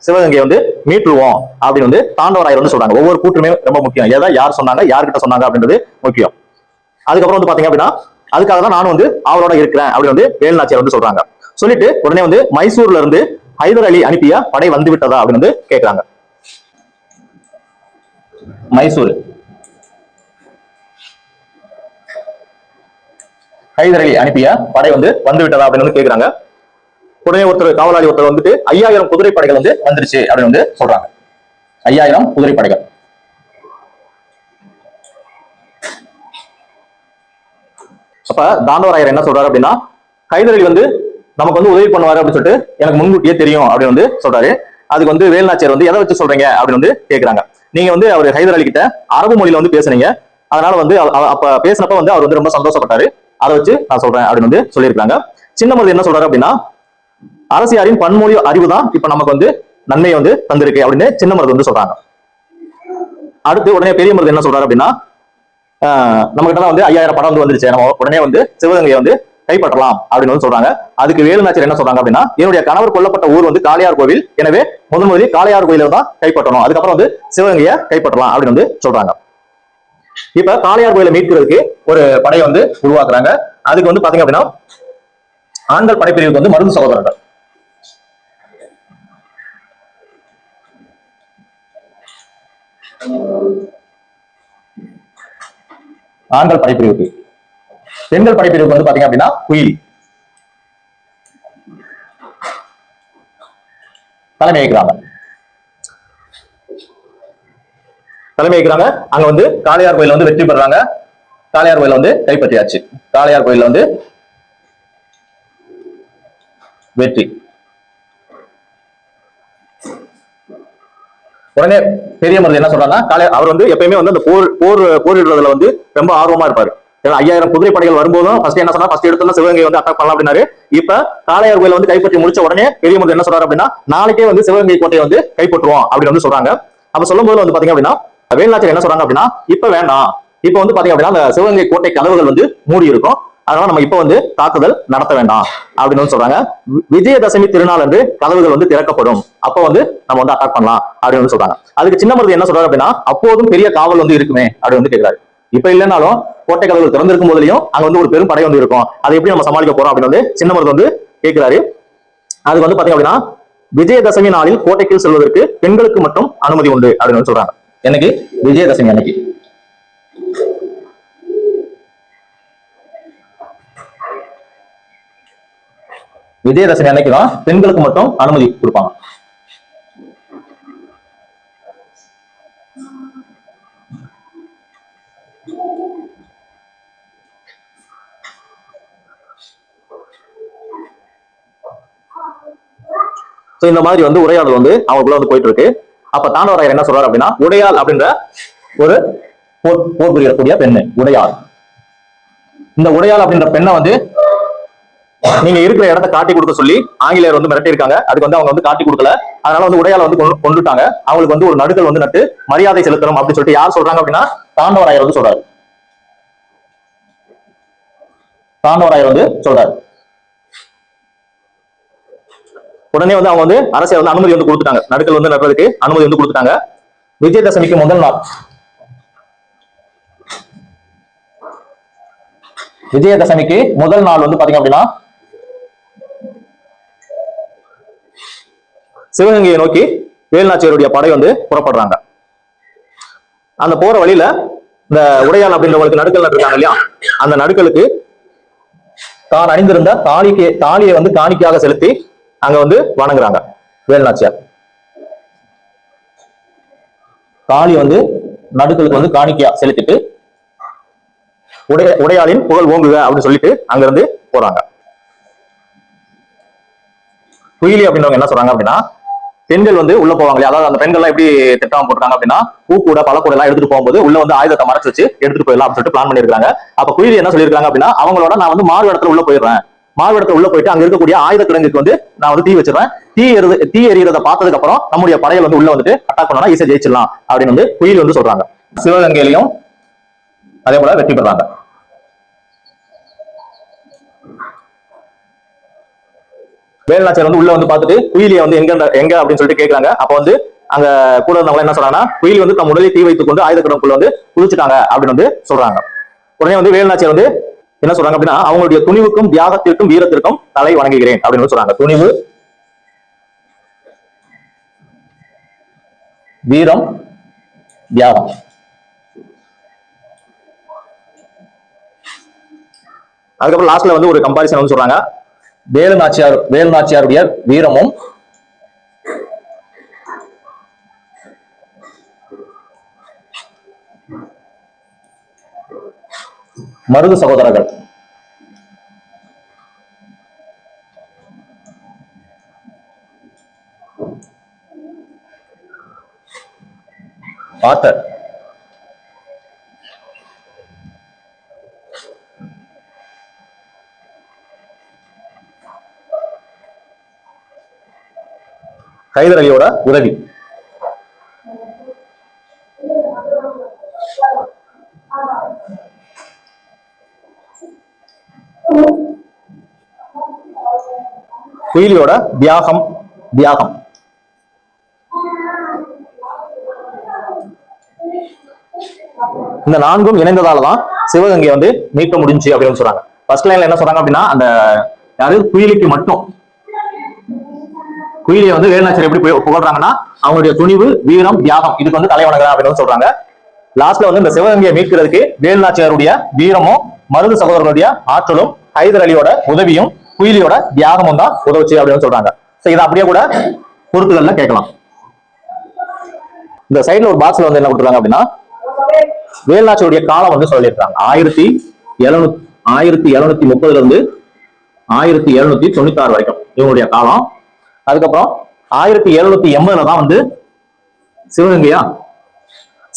சிவகங்கையை வந்து மீட்டுருவோம் அப்படின்னு வந்து தாண்டவராயர் வந்து சொல்றாங்க. ஒவ்வொரு கூற்றுமே ரொம்ப முக்கியம். எதை யார் சொன்னாங்க, யார்கிட்ட சொன்னாங்க அப்படின்றது முக்கியம். அதுக்கப்புறம் வந்து பாத்தீங்க அப்படின்னா, அதுக்காக தான் நானும் வந்து அவரோட இருக்கிறேன் அப்படின்னு வந்து வேலுநாச்சியார் வந்து சொல்றாங்க. சொல்லிட்டு உடனே வந்து மைசூர்ல இருந்து ஹைதர் அலி அனுப்பிய படை வந்து விட்டதா அப்படின்னு வந்து கேட்கிறாங்க. மைசூர் ஹைதர் அலி அனுப்பிய படை வந்து விட்டதா அப்படின்னு வந்து கேட்கிறாங்க. உடனே ஒருத்தர் காவலாளி ஒருத்தர் வந்துட்டு 5000 குதிரை படைகள் வந்து வந்துருச்சு அப்படின்னு வந்து சொல்றாங்க. 5000 குதிரை படைகள். அப்ப தாண்டவராயர் என்ன சொல்றாரு அப்படின்னா, ஹைதர் அலி வந்து நமக்கு வந்து உதவி பண்ணுவாரு அப்படின்னு சொல்லிட்டு எனக்கு முன்கூட்டியே தெரியும் அப்படின்னு வந்து சொல்றாரு. அதுக்கு வந்து வேலுநாச்சியார் வந்து எதை வச்சு சொல்றீங்க அப்படின்னு வந்து கேட்கிறாங்க. நீங்க வந்து அவர் ஹைதர் அலி கிட்ட அரபு மொழியில வந்து பேசுனீங்க, அதனால வந்து அப்ப பேசினப்ப வந்து அவர் வந்து ரொம்ப சந்தோஷப்பட்டாரு, அதை வச்சு நான் சொல்றேன் அப்படின்னு வந்து சொல்லியிருக்காங்க. சின்னமருது என்ன சொல்றாரு அப்படின்னா, அரசியாரின் பன்மொழி அறிவு தான் இப்ப நமக்கு வந்து நன்மையை வந்து தந்திருக்கு அப்படின்னு சின்னமருது வந்து சொல்றாங்க. அடுத்து உடனே பெரிய மருது என்ன சொல்றாரு அப்படின்னா, நம்ம கிட்ட வந்து 5000 படம் வந்து வந்துருச்சு, நம்ம உடனே வந்து சிவகங்கையை வந்து கைப்பற்றலாம் அப்படின்னு வந்து சொல்றாங்க. அதுக்கு வேலுநாச்சியார் என்ன சொல்றாங்க அப்படின்னா, என்னுடைய கணவர் கொல்லப்பட்ட ஊர் வந்து காளையார் கோவில், எனவே முதலில் காளையார் கோயில தான் கைப்பற்றணும், அதுக்கப்புறம் வந்து சிவகங்கையை கைப்பற்றலாம் அப்படின்னு வந்து சொல்றாங்க. இப்ப காளையார் கோயிலை மீட்கிறதுக்கு ஒரு படையை வந்து உருவாக்குறாங்க. அதுக்கு வந்து பாத்தீங்க அப்படின்னா, ஆண்கள் படைப்பிரிவுக்கு வந்து மருது சகோதரர்கள். ஆண்கள் படைப்பிரிவுக்கு. பெண்கள் படைப்பிரிவுக்கு வந்து பாத்தீங்க அப்படின்னா குயிலி தலைமை ஏற்கிறாங்க. அங்க வந்து காளையார் கோயில வந்து வெற்றி பெறாங்க. காளையார் கோயில வந்து கைப்பற்றியாச்சு. காளையார் கோயில வந்து வெற்றி. உடனே பெரிய மருது என்ன சொல்றாங்கன்னா, அவர் வந்து எப்பயுமே வந்து அந்த போரிடுறதுல வந்து ரொம்ப ஆர்வமா இருப்பாரு. 5000 குதிரை படைகள் வரும்போதும் ஃபர்ஸ்ட் என்ன சொன்னா, ஃபர்ஸ்ட் எடுத்தோம்னா சிவகங்கை வந்து அட்டாக் பண்ணலாம் அப்படின்னாரு. இப்ப காளையார் கோயில வந்து கைப்பற்றி முடிச்ச உடனே பெரிய மருது என்ன சொல்றாரு அப்படின்னா, நாளைக்கே வந்து சிவகங்கை கோட்டையை வந்து கைப்பற்றுவோம் அப்படின்னு வந்து சொல்றாங்க. அப்ப சொல்லும் போது வந்து பாத்தீங்க அப்படின்னா, வேலுநாச்சியார் என்ன சொல்றாங்க அப்படின்னா, இப்ப வேண்டாம், இப்ப வந்து பாத்தீங்க அப்படின்னா அந்த சிவகங்கை கோட்டை கதவுகள் வந்து மூடி இருக்கும், அதனால நம்ம இப்ப வந்து தாக்குதல் நடத்த வேண்டாம் அப்படின்னு சொல்றாங்க. விஜயதசமி திருநாள் அன்று கதவுகள் வந்து திறக்கப்படும், அப்ப வந்து நம்ம வந்து அட்டாக் பண்ணலாம் அப்படின்னு சொல்றாங்க. அதுக்கு சின்னமருது என்ன சொல்றாரு அப்படின்னா, அப்போதும் பெரிய காவல் வந்து இருக்குமே அப்படின்னு வந்து கேட்கிறாரு. இப்ப இல்லைனாலும் கோட்டை கதவுகள் திறந்திருக்கும் போதுலயும் அங்க வந்து ஒரு பெரும் படை வந்து இருக்கும், அதை எப்படி நம்ம சமாளிக்க போறோம் அப்படின்னு வந்து சின்னமருது வந்து கேட்கிறாரு. அதுக்கு வந்து பாத்தீங்க அப்படின்னா, விஜயதசமி நாளில் கோட்டைக்குள் செல்வதற்கு பெண்களுக்கு மட்டும் அனுமதி உண்டு அப்படின்னு சொல்றாங்க. எனக்கு விஜயதசமி அன்னைக்கு. விஜயதசமி அன்னைக்கு தான் பெண்களுக்கு மட்டும் அனுமதி கொடுப்பாங்க. இந்த மாதிரி வந்து உரையாடல் வந்து அவங்களுக்குள்ள வந்து போயிட்டு இருக்கு. அப்ப தாண்டவராயர் என்ன சொல்றாரு அப்படின்னா, உடையாள் அப்படின்ற ஒரு போர் புரியக்கூடிய பெண்ணு உடையாள். இந்த உடையாள் அப்படின்ற பெண்ணை வந்து நீங்க இருக்கிற இடத்த காட்டி கொடுக்க சொல்லி ஆங்கிலேயர் வந்து மிரட்டி இருக்காங்க. அதுக்கு வந்து அவங்க வந்து காட்டி கொடுக்கல, அதனால வந்து உடையாள வந்து கொண்டுட்டாங்க. அவங்களுக்கு வந்து ஒரு நடுக்கல் வந்து நட்டு மரியாதை செலுத்தணும் அப்படின்னு சொல்லிட்டு யார் சொல்றாங்க அப்படின்னா, தாண்டவராயர் வந்து சொல்றாரு. தாண்டவராயர் வந்து சொல்றாரு. உடனே வந்து அவங்க வந்து அரசியல் வந்து அனுமதி வந்து கொடுத்துட்டாங்க, நடுக்கல் வந்து நடுறதுக்கு அனுமதி வந்து கொடுத்துட்டாங்க. விஜயதசமிக்கு முதல் நாள், விஜயதசமிக்கு முதல் நாள் வந்து பாத்தீங்க அப்படின்னா சிவகங்கையை நோக்கி வேலுநாச்சியாருடைய படை வந்து புறப்படுறாங்க. அந்த போற வழியில இந்த உடையாள் அப்படின்றவங்களுக்கு நடுக்கல் நட்டிருக்காங்க இல்லையா, அந்த நடுக்கலுக்கு தான் அணிந்திருந்த தாலியை வந்து காணிக்கையாக செலுத்தி அங்க வந்து வணங்குறாங்க. வேலுநாச்சியார் தாலி வந்து நடுக்கலுக்கு வந்து காணிக்கையா செலுத்திட்டு உடையாளின் புகழ் ஓங்குக அப்படின்னு சொல்லிட்டு அங்க இருந்து போறாங்க. குயிலி அப்படின்றவங்க என்ன சொல்றாங்க அப்படின்னா, பெண்கள் வந்து உள்ள போவாங்களே, அதாவது அந்த பெண்கள் எல்லாம் எப்படி திட்டம் போட்டுருக்காங்க அப்படின்னா, பூ கூட பல கூட எல்லாம் எடுத்துட்டு போகும்போது உள்ள வந்து ஆயுதத்தை மறைச்சு வச்சு எடுத்துட்டு போயிடலாம் அப்படின்னு சொல்லிட்டு பிளான் பண்ணிருக்காங்க. அப்ப குயிலி என்ன சொல்லியிருக்காங்க அப்படின்னா, அவங்களோட நான் வந்து மாறு இடத்துல உள்ள போயிடுறேன், மாறு இடத்துல உள்ள போயிட்டு அங்க இருக்கக்கூடிய ஆயுத கிடங்குக்கு வந்து நான் வந்து தீ வச்சிருவேன், தீ எறிகிறத பார்த்ததுக்கு அப்புறம் நம்முடைய படைகள் வந்து உள்ள வந்துட்டு அட்டாக் பண்ணா ஈஸியா ஜெயிச்சிடலாம் அப்படின்னு வந்து குயிலி வந்து சொல்றாங்க. சிவகங்கையிலையும் அதே போல வெற்றி பெறாங்க. வேலுநாச்சியார் வந்து உள்ள வந்து பார்த்துட்டு குயிலியை வந்து எங்க அப்படின்னு சொல்லிட்டு கேட்கறாங்க. அப்ப வந்து அங்க கூட இருந்தவங்க என்ன சொல்றாங்கன்னா, குயிலி வந்து தம் உடலை தீ வைத்துக் கொண்டு ஆயுத கிடங்குக்குள்ள வந்து குதிச்சுட்டாங்க அப்படின்னு வந்து சொல்றாங்க. உடனே வந்து வேலுநாச்சியார் வந்து என்ன சொல்றாங்க அப்படின்னா, அவங்களுடைய துணிவுக்கும் தியாகத்திற்கும் வீரத்திற்கும் தலை வணங்குகிறேன் அப்படின்னு சொல்றாங்க. துணிவு, வீரம், தியாகம். அதுக்கப்புறம் லாஸ்ட்ல வந்து ஒரு கம்பாரிசன் வந்து சொல்றாங்க. வேலுநாச்சியாருடைய வீரமும் மருது சகோதரர்கள் ஆத்தர் ஹைதர் அலியோட உதவி. குயிலியோட தியாகம். இந்த நான்கும் இணைந்ததாலதான் சிவகங்கையை வந்து மீட்க முடிஞ்சு அப்படின்னு சொல்றாங்க. ஃபர்ஸ்ட் லைன்ல என்ன சொல்றாங்க அப்படின்னா, அந்த யாரு குயிலிக்கு மட்டும் குயிலியை வந்து வேலுநாச்சியார் எப்படி புகழ்றாங்கன்னா, அவங்களுடைய துணிவு, வீரம், தியாகம் இதுக்கு வந்து தலை வணங்குறேன் அப்படின்னு சொல்றாங்க. லாஸ்ட்ல வந்து இந்த சிவகங்கையை மீட்கிறதுக்கு வேலுநாச்சியாருடைய வீரமும், மருது சகோதரனுடைய ஆற்றலும், ஹைதர் அலியோட உதவியும், குயிலியோட தியாகமும் தான் உதவுச்சு அப்படின்னு சொல்றாங்க. இதை அப்படியே கூட பொறுத்துகள்ல கேட்கலாம். இந்த சைட்ல ஒரு பாக்ஸ்ல வந்து என்ன கொடுத்துருக்காங்க அப்படின்னா, வேலுநாச்சியாருடைய காலம் வந்து சொல்லியிருக்காங்க. 1730 இருந்து 1796 வரைக்கும் இவங்களுடைய காலம். அதுக்கப்புறம் 1780 தான் வந்து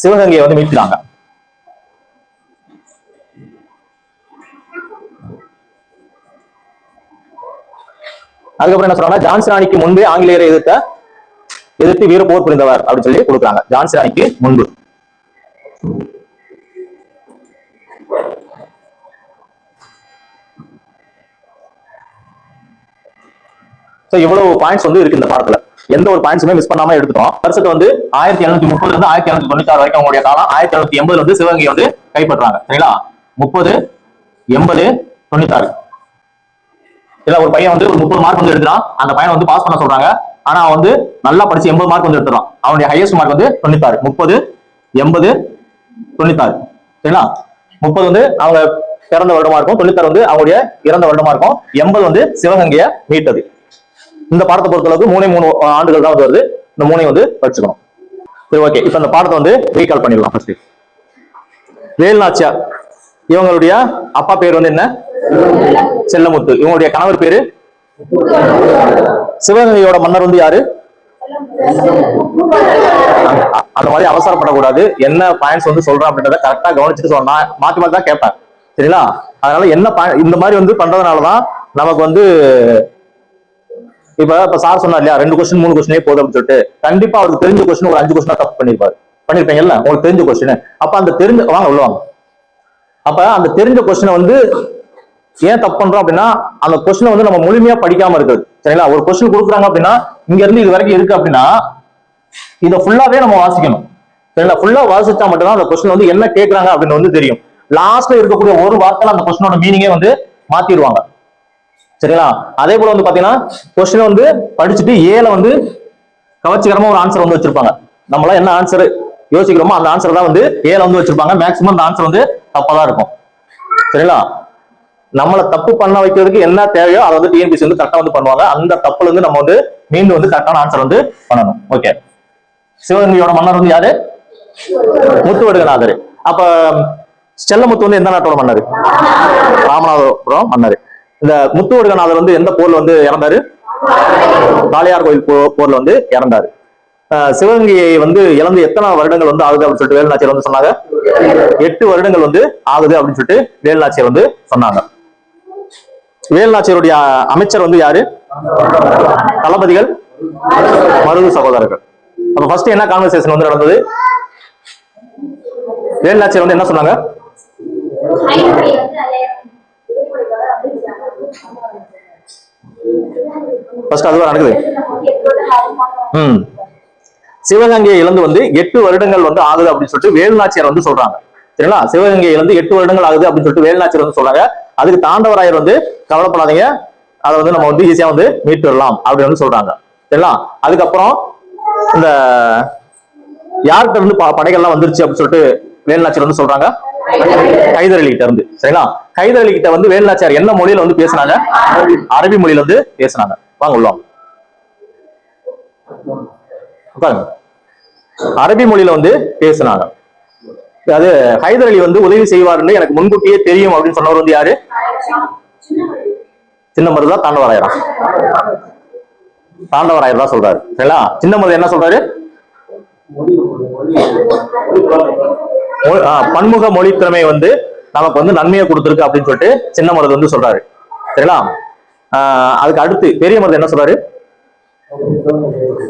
சிவகங்கையை வந்து மீட்கிறாங்க. அதுக்கப்புறம் என்ன சொல்றாங்க, ஜான்சி ராணிக்கு முன்பே ஆங்கிலேயரை எதிர்த்து வீர போர் புரிந்தவர் அப்படின்னு சொல்லி கொடுக்குறாங்க. ஜான்சி ராணிக்கு முன்பு. இவ்வளவு பாயிண்ட்ஸ் வந்து இருக்கு இந்த பாடத்துல. எந்த ஒரு பாயிண்ட்ஸுமே மிஸ் பண்ணாம எடுத்துட்டோம். வருஷத்து வந்து 1730 இருந்து 1796 வரைக்கும் அவங்களுடைய காலம். 1780 வந்து சிவகங்கை வந்து கைப்பற்றாங்க. சரிங்களா? 30, 80, 96. இல்ல ஒரு பையன் வந்து ஒரு 30 மார்க் வந்து எடுக்கிறான், அந்த பையனை வந்து பாஸ் பண்ண சொல்றாங்க. ஆனா அவன் வந்து நல்லா படிச்சு 80 மார்க் வந்து எடுத்துறான். அவனுடைய ஹையஸ்ட் மார்க் வந்து 96. 30, 80, 96. சரிங்களா? 30 வந்து அவங்க பிறந்த வருடமா இருக்கும், 96 வந்து அவங்களுடைய இறந்த வருடமா இருக்கும், 80 வந்து சிவகங்கையை மீட்டது. இந்த பாடத்தை பொறுத்தளவுக்கு 3 ஆண்டுகள் தான் வருது. இந்த 3 வந்து படிச்சுக்கணும். சரி, ஓகே. இப்ப இந்த பாடத்தை வந்து ரீகால் பண்ணிடலாம். ஃபர்ஸ்ட் வேலுநாச்சியார், இவங்களுடைய அப்பா பேர் வந்து என்ன? செல்லமுத்து. இவங்களுடைய கணவர் பேரு? சிவகங்கையோட மன்னர் வந்து யாரு? அந்த மாதிரி அவசரப்படக்கூடாது. என்ன பாயிண்ட்ஸ் வந்து சொல்றேன் அப்படின்றத கரெக்டா கவனிச்சுட்டு சொன்னா, மாத்தி மாத்தி தான் கேட்பேன். சரிங்களா? அதனால என்ன இந்த மாதிரி வந்து பண்றதுனாலதான் நமக்கு வந்து இப்ப சார் சொன்னா இல்லையா, 2 கொஸ்டின் 3 கொஸ்டினே போதும் அப்படின்னு சொல்லிட்டு, கண்டிப்பா அவருக்கு தெரிஞ்ச கொஸ்டின் ஒரு 5 கொஸ்டினா தப்பு பண்ணிருப்பீங்கல்ல, உங்களுக்கு தெரிஞ்ச கொஸ்டின். அப்ப அந்த வாங்க உள்ளவாங்க. அப்ப அந்த தெரிஞ்ச கொஸ்டினை வந்து ஏன் தப்பு பண்றோம் அப்படின்னா, அந்த கொஸ்டினை வந்து நம்ம முழுமையா படிக்காம இருக்குது. சரிங்களா? ஒரு கொஸ்டின் கொடுக்குறாங்க அப்படின்னா, இங்க இருந்து இது வரைக்கும் இருக்கு அப்படின்னா, இதை ஃபுல்லாவே நம்ம வாசிக்கணும். சரிங்களா? ஃபுல்லா வாசிச்சா மட்டும்தான் அந்த கொஸ்டின் வந்து என்ன கேட்கறாங்க அப்படின்னு வந்து தெரியும். லாஸ்ட்ல இருக்கக்கூடிய ஒரு வார்த்தையில அந்த கொஸ்டினோட மீனிங்கே வந்து மாத்திடுவாங்க. சரிங்களா? அதே போல வந்து பாத்தீங்கன்னா, கொஸ்டின் வந்து படிச்சுட்டு ஏல வந்து கவர்ச்சிகரமா ஒரு ஆன்சர் வந்து வச்சிருப்பாங்க. நம்மளாம் என்ன ஆன்சர் யோசிக்கிறோமோ அந்த ஆன்சர் தான் வந்து ஏல வந்து வச்சிருப்பாங்க. மேக்சிமம் அந்த ஆன்சர் வந்து தப்பாதான் இருக்கும். சரிங்களா? நம்மளை தப்பு பண்ண வைக்கிறதுக்கு என்ன தேவையோ அதை வந்து டிஎன்பிசி வந்து கரெக்டா வந்து பண்ணுவாங்க. அந்த தப்புல இருந்து நம்ம வந்து மீண்டும் வந்து கரெக்டான ஆன்சர் வந்து பண்ணணும். ஓகே. சிவகங்கையோட மன்னர் வந்து யாரு? முத்துவடுகநாதர். அப்ப செல்லமுத்து வந்து எந்த நாட்டோட மன்னர்? ராமநாதபுரம் மன்னர். இந்த முத்துவடுகநாதர் வந்து எந்த போர்ல வந்து இறந்தாரு? காளையார் கோயில் போர்ல வந்து இறந்தாரு. சிவகங்கையை வந்து இழந்து எத்தனை வருடங்கள் வந்து ஆகுது அப்படின்னு சொல்லிட்டு வேலுநாச்சியார் வந்து சொன்னாங்க? 8 வருடங்கள் வந்து ஆகுது அப்படின்னு சொல்லிட்டு வேலுநாச்சியார் வந்து சொன்னாங்க. வேலுநாச்சியாருடைய அமைச்சர் வந்து யாரு? தளபதிகள் மருது சகோதரர்கள். அப்ப ஃபர்ஸ்ட் என்ன கான்வர்சேஷன் வந்து நடந்தது? வேலுநாச்சியார் வந்து என்ன சொன்னாங்க? ஃபர்ஸ்ட் அதுவா நடக்குது. சிவகங்கையை இழந்து வந்து 8 வருடங்கள் வந்து ஆகுது அப்படின்னு சொல்லிட்டு வேலுநாச்சியார் வந்து சொல்றாங்க. சரிங்களா? சிவகங்கையை இழந்து 8 வருடங்கள் ஆகுது அப்படின்னு சொல்லிட்டு வேலுநாச்சியார் வந்து சொல்றாங்க. அதுக்கு தாண்டவராயர் வந்து கவலைப்படாதீங்க, அதை வந்து நம்ம வந்து ஈஸியா வந்து மீட்டு வரலாம் அப்படின்னு வந்து சொல்றாங்க. சரிங்களா? அதுக்கப்புறம் இந்த யார்கிட்ட இருந்து படைகள்லாம் வந்துருச்சு அப்படின்னு சொல்லிட்டு வேலுநாச்சியார் வந்து சொல்றாங்க? ஹைதர் அலி கிட்ட இருந்து. சரிங்களா? ஹைதர் அலி கிட்ட வந்து வேலுநாச்சியார் என்ன மொழியில வந்து பேசினாங்க? அரபி மொழியில வந்து பேசினாங்க. வாங்க உள்ள அரபி மொழியில வந்து பேசினாங்க. அது ஹைதர் அலி வந்து உதவி செய்வாருன்னு எனக்கு முன்கூட்டியே தெரியும் அப்படின்னு சொன்னவர் வந்து யாரு? சின்ன மருதா தாண்டவராயரா? தாண்டவராயர் தான் சொல்றாரு. சரிங்களா? சின்ன மருது என்ன சொல்றாரு? பன்முக மொழி திறமை வந்து நமக்கு வந்து நன்மையை கொடுத்துருக்கு அப்படின்னு சொல்லிட்டு சின்ன மருது வந்து சொல்றாரு. சரிங்களா? அதுக்கு அடுத்து பெரிய மருது என்ன சொல்றாரு?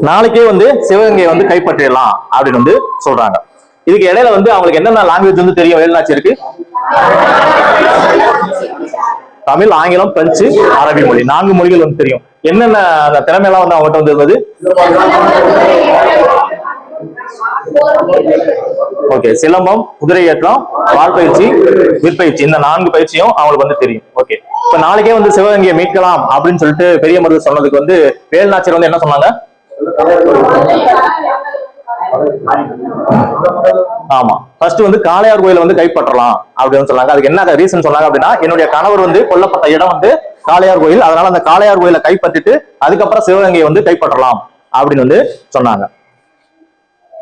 நாளைக்கே வந்து சிவகங்கையை வந்து கைப்பற்றிடலாம் அப்படின்னு வந்து சொல்றாங்க. இதுக்கு இடையில வந்து அவங்களுக்கு என்னென்ன லாங்குவேஜ் வந்து தெரியும் வேலுநாச்சியாருக்கு? தமிழ், ஆங்கிலம், பிரெஞ்சு, அரபி மொழி 4 மொழிகள் வந்து தெரியும். என்னென்ன அந்த திறமையெல்லாம் வந்து அவங்ககிட்ட வந்து இருந்தது? ஓகே, சிலம்பம், குதிரை ஏற்றம், வால் பயிற்சி, விற்பயிற்சி, இந்த 4 பயிற்சியும் அவங்களுக்கு வந்து தெரியும். ஓகே, இப்ப நாளைக்கே வந்து சிவகங்கையை மீட்கலாம் அப்படின்னு சொல்லிட்டு பெரிய மருது சொன்னதுக்கு வந்து வேலுநாச்சியார் வந்து என்ன சொன்னாங்க? ஆமா, ஃபர்ஸ்ட் வந்து காளையார் கோயிலை வந்து கைப்பற்றலாம் அப்படின்னு சொன்னாங்க. அதுக்கு என்ன ரீசன் சொன்னாங்க அப்படின்னா, என்னுடைய கணவர் வந்து கொல்லப்பட்ட இடம் வந்து காளையார் கோயில், அதனால அந்த காளையார் கோயிலை கைப்பற்றிட்டு அதுக்கப்புறம் சிவகங்கையை வந்து கைப்பற்றலாம் அப்படின்னு வந்து சொன்னாங்க.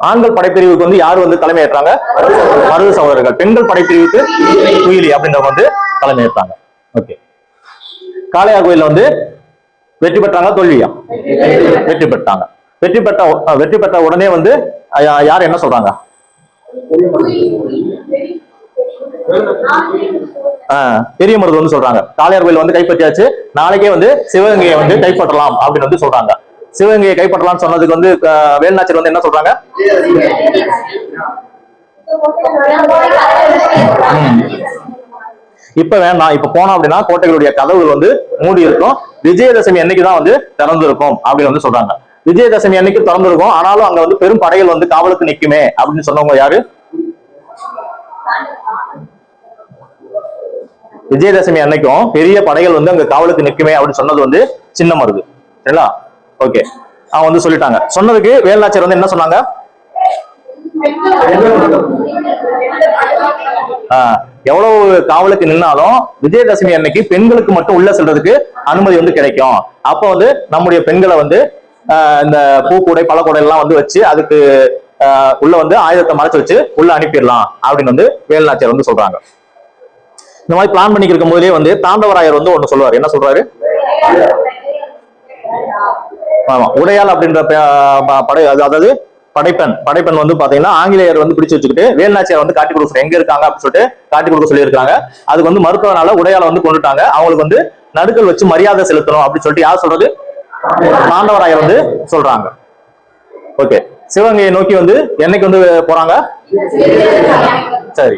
ஆண்கள் படைப்பிரிவுக்கு வந்து யாரு வந்து தலைமை ஏற்றாங்க? மருது சகோதரர்கள். பெண்கள் படைப்பிரிவுக்கு குயிலி அப்படின்றவங்க வந்து தலைமை ஏற்றாங்க. ஓகே, காளையார் கோயில வந்து வெற்றி பெற்றாங்க, தோல்வியா? வெற்றி பெற்றாங்க. வெற்றி பெற்ற உடனே வந்து யார் என்ன சொல்றாங்க? பெரிய மருது வந்து சொல்றாங்க, காளையார் கோயில் வந்து கைப்பற்றியாச்சு, நாளைக்கே வந்து சிவகங்கையை வந்து கைப்பற்றலாம் அப்படின்னு வந்து சொல்றாங்க. சிவகங்கையை கைப்பற்றலாம் சொன்னதுக்கு வந்து வேலுநாச்சியார் வந்து என்ன சொல்றாங்க? இப்ப வேண்டாம், இப்ப போனோம் அப்படின்னா கோட்டைகளுடைய கதவுகள் வந்து மூடி இருக்கும், விஜயதசமி அன்னைக்குதான் வந்து திறந்து இருக்கும் அப்படின்னு வந்து சொல்றாங்க. விஜயதசமி அன்னைக்கு திறந்து இருக்கும், ஆனாலும் அங்க வந்து பெரும் படைகள் வந்து காவலுக்கு நிக்குமே அப்படின்னு சொன்னவங்க யாரு? விஜயதசமி அன்னைக்கும் பெரிய படைகள் வந்து அங்க காவலுக்கு நிக்குமே அப்படின்னு சொன்னது வந்து சின்ன மருது. சரிங்களா? ஓகே, அவங்க வந்து சொல்லிட்டாங்க. சொன்னதுக்கு வேலுநாச்சியார் வந்து என்ன சொன்னாங்க? எவ்வளவு காவலுக்கு நின்னாலும் விஜயதசமி அன்னைக்கு பெண்களுக்கு மட்டும் உள்ள செல்றதுக்கு அனுமதி வந்து கிடைக்கும். அப்ப வந்து நம்முடைய பெண்களை வந்து இந்த பூக்கூடை பழக்கூடை எல்லாம் வந்து வச்சு அதுக்கு உள்ள வந்து ஆயுதத்தை மறைச்சு வச்சு உள்ள அனுப்பிடலாம் அப்படின்னு வந்து வேலுநாச்சியார் வந்து சொல்றாங்க. இந்த மாதிரி பிளான் பண்ணிக்க இருக்கும் போதே வந்து தாண்டவராயர் வந்து ஒண்ணு சொல்லுவாரு. என்ன சொல்றாரு? ஆமா, உடையாள் அப்படின்ற படை, அதாவது படைப்பெண் வந்து பாத்தீங்கன்னா ஆங்கிலேயர் வந்து பிடிச்சு வச்சுக்கிட்டு வேலுநாச்சியார் வந்து காட்டி கொடுக்க எங்க இருக்காங்க அப்படின்னு சொல்லிட்டு காட்டி கொடுக்க சொல்லியிருக்காங்க. அதுக்கு வந்து மருத்துவனால உடையாளை வந்து கொண்டுட்டாங்க. அவங்களுக்கு வந்து நடுக்கல் வச்சு மரியாதை செலுத்தணும் அப்படின்னு சொல்லிட்டு யார் சொல்றது? தாண்டவராயர் வந்து சொல்றாங்க. ஓகே, சிவகங்கையை நோக்கி வந்து என்னைக்கு வந்து போறாங்க? சரி,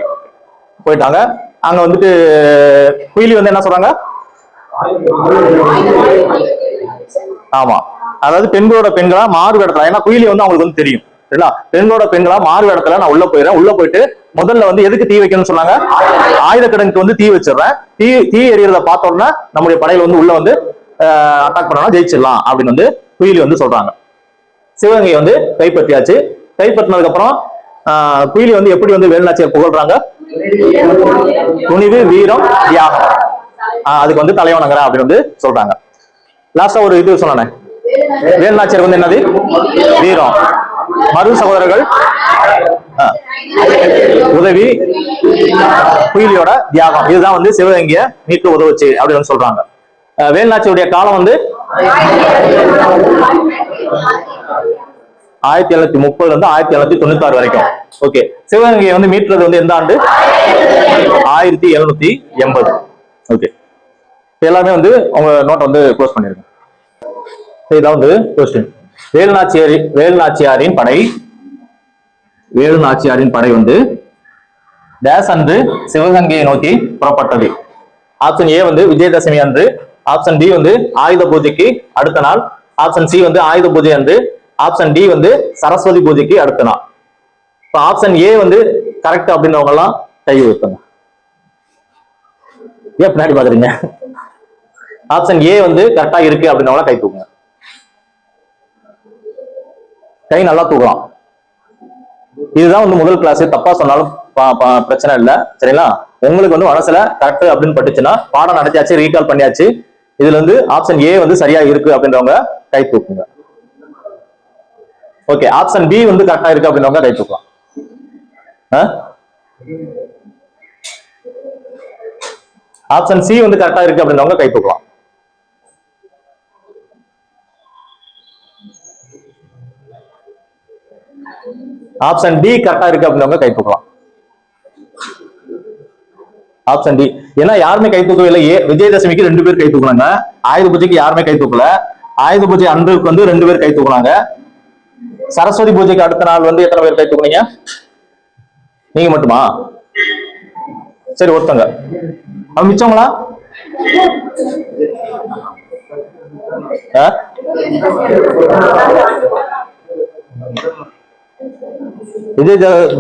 போயிட்டாங்க. அங்க வந்துட்டு குயிலி வந்து என்ன சொல்றாங்க? ஆமா, அதாவது பெண்களோட பெண்களா மாறு இடத்துல, ஏன்னா குயிலி வந்து அவங்களுக்கு வந்து தெரியும். சரிங்களா? பெண்களோட பெண்களா மாறு இடத்துல நான் உள்ள போயிடுறேன். உள்ள போயிட்டு முதல்ல வந்து எதுக்கு தீ வைக்கணும்னு சொன்னாங்க? ஆயுத கிடங்குக்கு வந்து தீ வச்சிடுறேன். தீ எரியறத பார்த்த உடனே நம்முடைய படையில வந்து உள்ள வந்து அட்டாக் பண்ணா ஜெயிச்சிடலாம் அப்படின்னு வந்து குயிலி வந்து சொல்றாங்க. சிவகங்கையை வந்து கைப்பற்றியாச்சு. கைப்பற்றினதுக்கு அப்புறம் குயிலி வந்து எப்படி வந்து வேலுநாச்சியார் புகழ்றாங்க? துணிவு, வீரம், தியாகம், அதுக்கு வந்து தலைவணங்குறேன் அப்படின்னு வந்து சொல்றாங்க. லாஸ்டா ஒரு இது சொன்னேன், வேலுநாச்சியார் வந்து என்னது? வீரம். மருது சகோதரர்கள் உதவி, குயிலியோட தியாகம், இதுதான் வந்து சிவகங்கையை மீட்க உதவுச்சு அப்படின்னு சொல்றாங்க. வேலுநாச்சியுடைய காலம் வந்து 1730 இருந்து 1796 வரைக்கும். ஓகே, சிவகங்கையை வந்து மீட்றது வந்து எந்த ஆண்டு? 1780. ஓகே, எல்லாமே வந்து உங்க நோட் வந்து க்ளோஸ் பண்ணிருங்க. இதான் வந்து கொஸ்டின். வேலுநாச்சியாரின் படை வந்து டேஸ் அன்று சிவகங்கையை நோக்கி புறப்பட்டது. ஆப்ஷன் ஏ வந்து விஜயதசமி அன்று, ஆப்ஷன் பி வந்து ஆயுத பூஜைக்கு அடுத்த நாள், ஆப்ஷன் சி வந்து ஆயுத பூஜை அன்று, ஆப்ஷன் டி வந்து சரஸ்வதி பூஜைக்கு அடுத்த நாள். இப்போ ஆப்ஷன் ஏ வந்து கரெக்ட் அப்படின்றவங்க எல்லாம் கை வைப்பாங்க. ஏன் பின்னாடி பாக்குறீங்க? ஆப்ஷன் ஏ வந்து கரெக்டா இருக்கு அப்படின்றவங்க கை தூக்குங்க. கை நல்லா தூக்கலாம். இதுதான் வந்து முதல் கிளாஸ். தப்பா சொன்னாலும் பிரச்சனை இல்லை, சரிங்களா? உங்களுக்கு வந்து மனசுல கரெக்ட் அப்படின்னு பட்டுச்சுன்னா பாடம் நடத்தியாச்சு, ரீகால் பண்ணியாச்சு. இதுல இருந்து ஆப்ஷன் ஏ வந்து சரியா இருக்கு அப்படின்றவங்க கை தூக்குங்க. ஓகே, ஆப்ஷன் பி வந்து கரெக்டா இருக்கு அப்படின்றவங்க கை தூக்கலாம். ஆப்ஷன் சி வந்து கரெக்டா இருக்கு அப்படின்றவங்க கை தூக்கலாம். ஆப்ஷன் டி கரெக்டா இருக்கு அப்படின்றவங்க கை தூக்கலாம். Option D. ஏன்னா யாருமே கை தூக்கவே இல்லை. விஜயதசமிக்கு 2 பேர் கை தூக்குனாங்க, ஆயுத பூஜைக்கு யாருமே கை தூக்கல. ஆயுத பூஜை அன்றுக்கு வந்து 2 பேர் கை தூக்குனாங்க. சரஸ்வதி பூஜைக்கு அடுத்த நாள் வந்து எத்தனை பேர் கை தூக்குனீங்க? நீங்க மட்டுமா? சரி, ஒருத்தங்க. மிச்சவங்களா?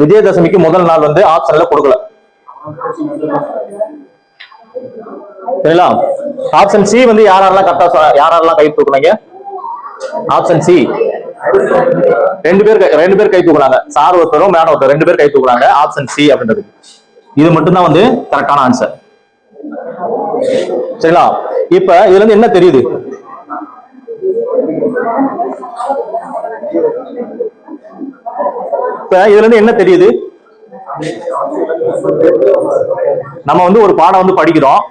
விஜயதசமிக்கு முதல் நாள் வந்து ஆப்ஷன்ல கொடுக்கல, சரிங்களா? ஆப்ஷன் சி வந்து யாரெல்லாம் கரெக்டா யாரெல்லாம் கை தூக்குனாங்க? ஆப்ஷன் சி 2 பேர் கை தூக்குனாங்க. சார் ஒருத்தரும் மேடம் ஒருத்தர் 2 பேர் கை தூக்குனாங்க. ஆப்ஷன் சி அப்படின்றது இது மட்டும்தான் வந்து கரெக்டான ஆன்சர், சரிங்களா? இப்ப இதுல இருந்து என்ன தெரியுது? இப்ப இதுல இருந்து என்ன தெரியுது? நம்ம வந்து ஒரு பாடம் வந்து படிக்கிறோம்,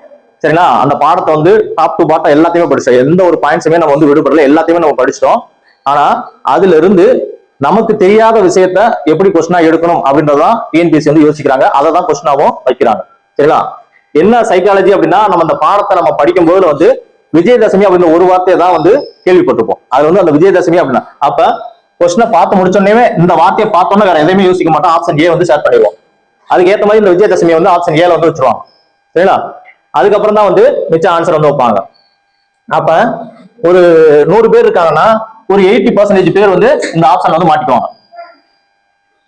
சரிங்களா? அந்த பாடத்தை வந்து டாப் டு பாட்டம் எல்லாத்தையுமே படிச்சோம். எந்த ஒரு பாயிண்ட்ஸுமே நம்ம வந்து விடுபடல, எல்லாத்தையுமே நம்ம படிச்சிட்டோம். ஆனா அதுல இருந்து நமக்கு தெரியாத விஷயத்த எப்படி கொஸ்டினா எடுக்கணும் அப்படின்றதான் டிஎன்பிஎஸ்சி வந்து யோசிக்கிறாங்க. அதை தான் கொஸ்டினாவும் வைக்கிறாங்க, சரிங்களா? என்ன சைக்காலஜி அப்படின்னா, நம்ம அந்த பாடத்தை நம்ம படிக்கும் போது வந்து விஜயதசமி அப்படின்ற ஒரு வார்த்தையை தான் வந்து கேள்விப்பட்டிருப்போம். அது வந்து அந்த விஜயதசமி அப்படின்னா, அப்ப கொஸ்டினை பார்த்து முடிச்சோடனே இந்த வார்த்தையை பார்த்தோன்னா வேற எதையுமே யோசிக்க மாட்டோம், ஆப்ஷன் ஏ வந்து ஷேர் பண்ணிடுவோம். அதுக்கு ஏற்ற மாதிரி இந்த விஜயதசமி வந்து ஆப்ஷன் ஏல வந்து வச்சிருவாங்க, சரிங்களா? அதுக்கப்புறம் தான் வந்து மிச்ச ஆன்சர் வந்து வைப்பாங்க. அப்ப ஒரு 100 பேர் இருக்காங்கன்னா ஒரு 80% பேர் வந்து இந்த ஆப்ஷன் வந்து மாட்டிக்குவாங்க,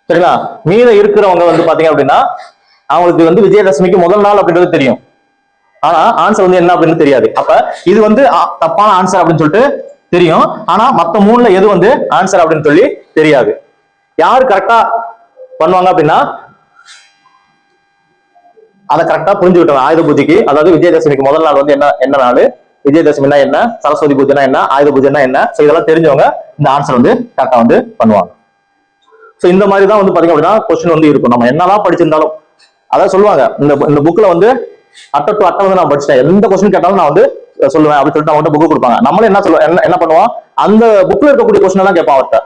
சரிங்களா? மீத இருக்கிறவங்க வந்து பாத்தீங்க அப்படின்னா அவங்களுக்கு வந்து விஜயதசமிக்கு முதல் நாள் அப்படின்றது தெரியும், ஆனா ஆன்சர் வந்து என்ன அப்படின்னு தெரியாது. அப்ப இது வந்து தப்பான ஆன்சர் அப்படின்னு சொல்லிட்டு தெரியும், ஆனா மத்த 3ல எது வந்து ஆன்சர் அப்படின்னு சொல்லி தெரியாது. யாரு கரெக்டா பண்ணுவாங்க அப்படின்னா அதை கரெக்டா புரிஞ்சுக்கிட்டோம். ஆயுத பூஜைக்கு, அதாவது விஜயதசமிக்கு முதல் நாள் வந்து என்ன நாள், விஜயதசமினா என்ன, சரஸ்வதி பூஜைனா என்ன, ஆயுத பூஜைனா என்ன, இதெல்லாம் தெரிஞ்சவங்க இந்த ஆன்சர் வந்து கரெக்டா வந்து பண்ணுவாங்க. சோ இந்த மாதிரி தான் வந்து பாத்தீங்க அப்படின்னா கொஸ்டின் வந்து இருக்கும். நம்ம என்னதான் படிச்சிருந்தாலும் அதான் சொல்லுவாங்க, இந்த புக்ல வந்து அட்டை டு அட்டை வந்து நான் படிச்சிட்டேன், எந்த கொஸ்டின் கேட்டாலும் நான் வந்து சொல்லுவேன் அப்படின்னு சொல்லிட்டு அவங்கள்ட்ட புக் கொடுப்பாங்க. நம்மளே என்ன சொல்லுவோம், என்ன பண்ணுவோம், அந்த புக்ல இருக்கக்கூடிய கொஸ்டின் தான் கேட்பான் அவர்கிட்ட,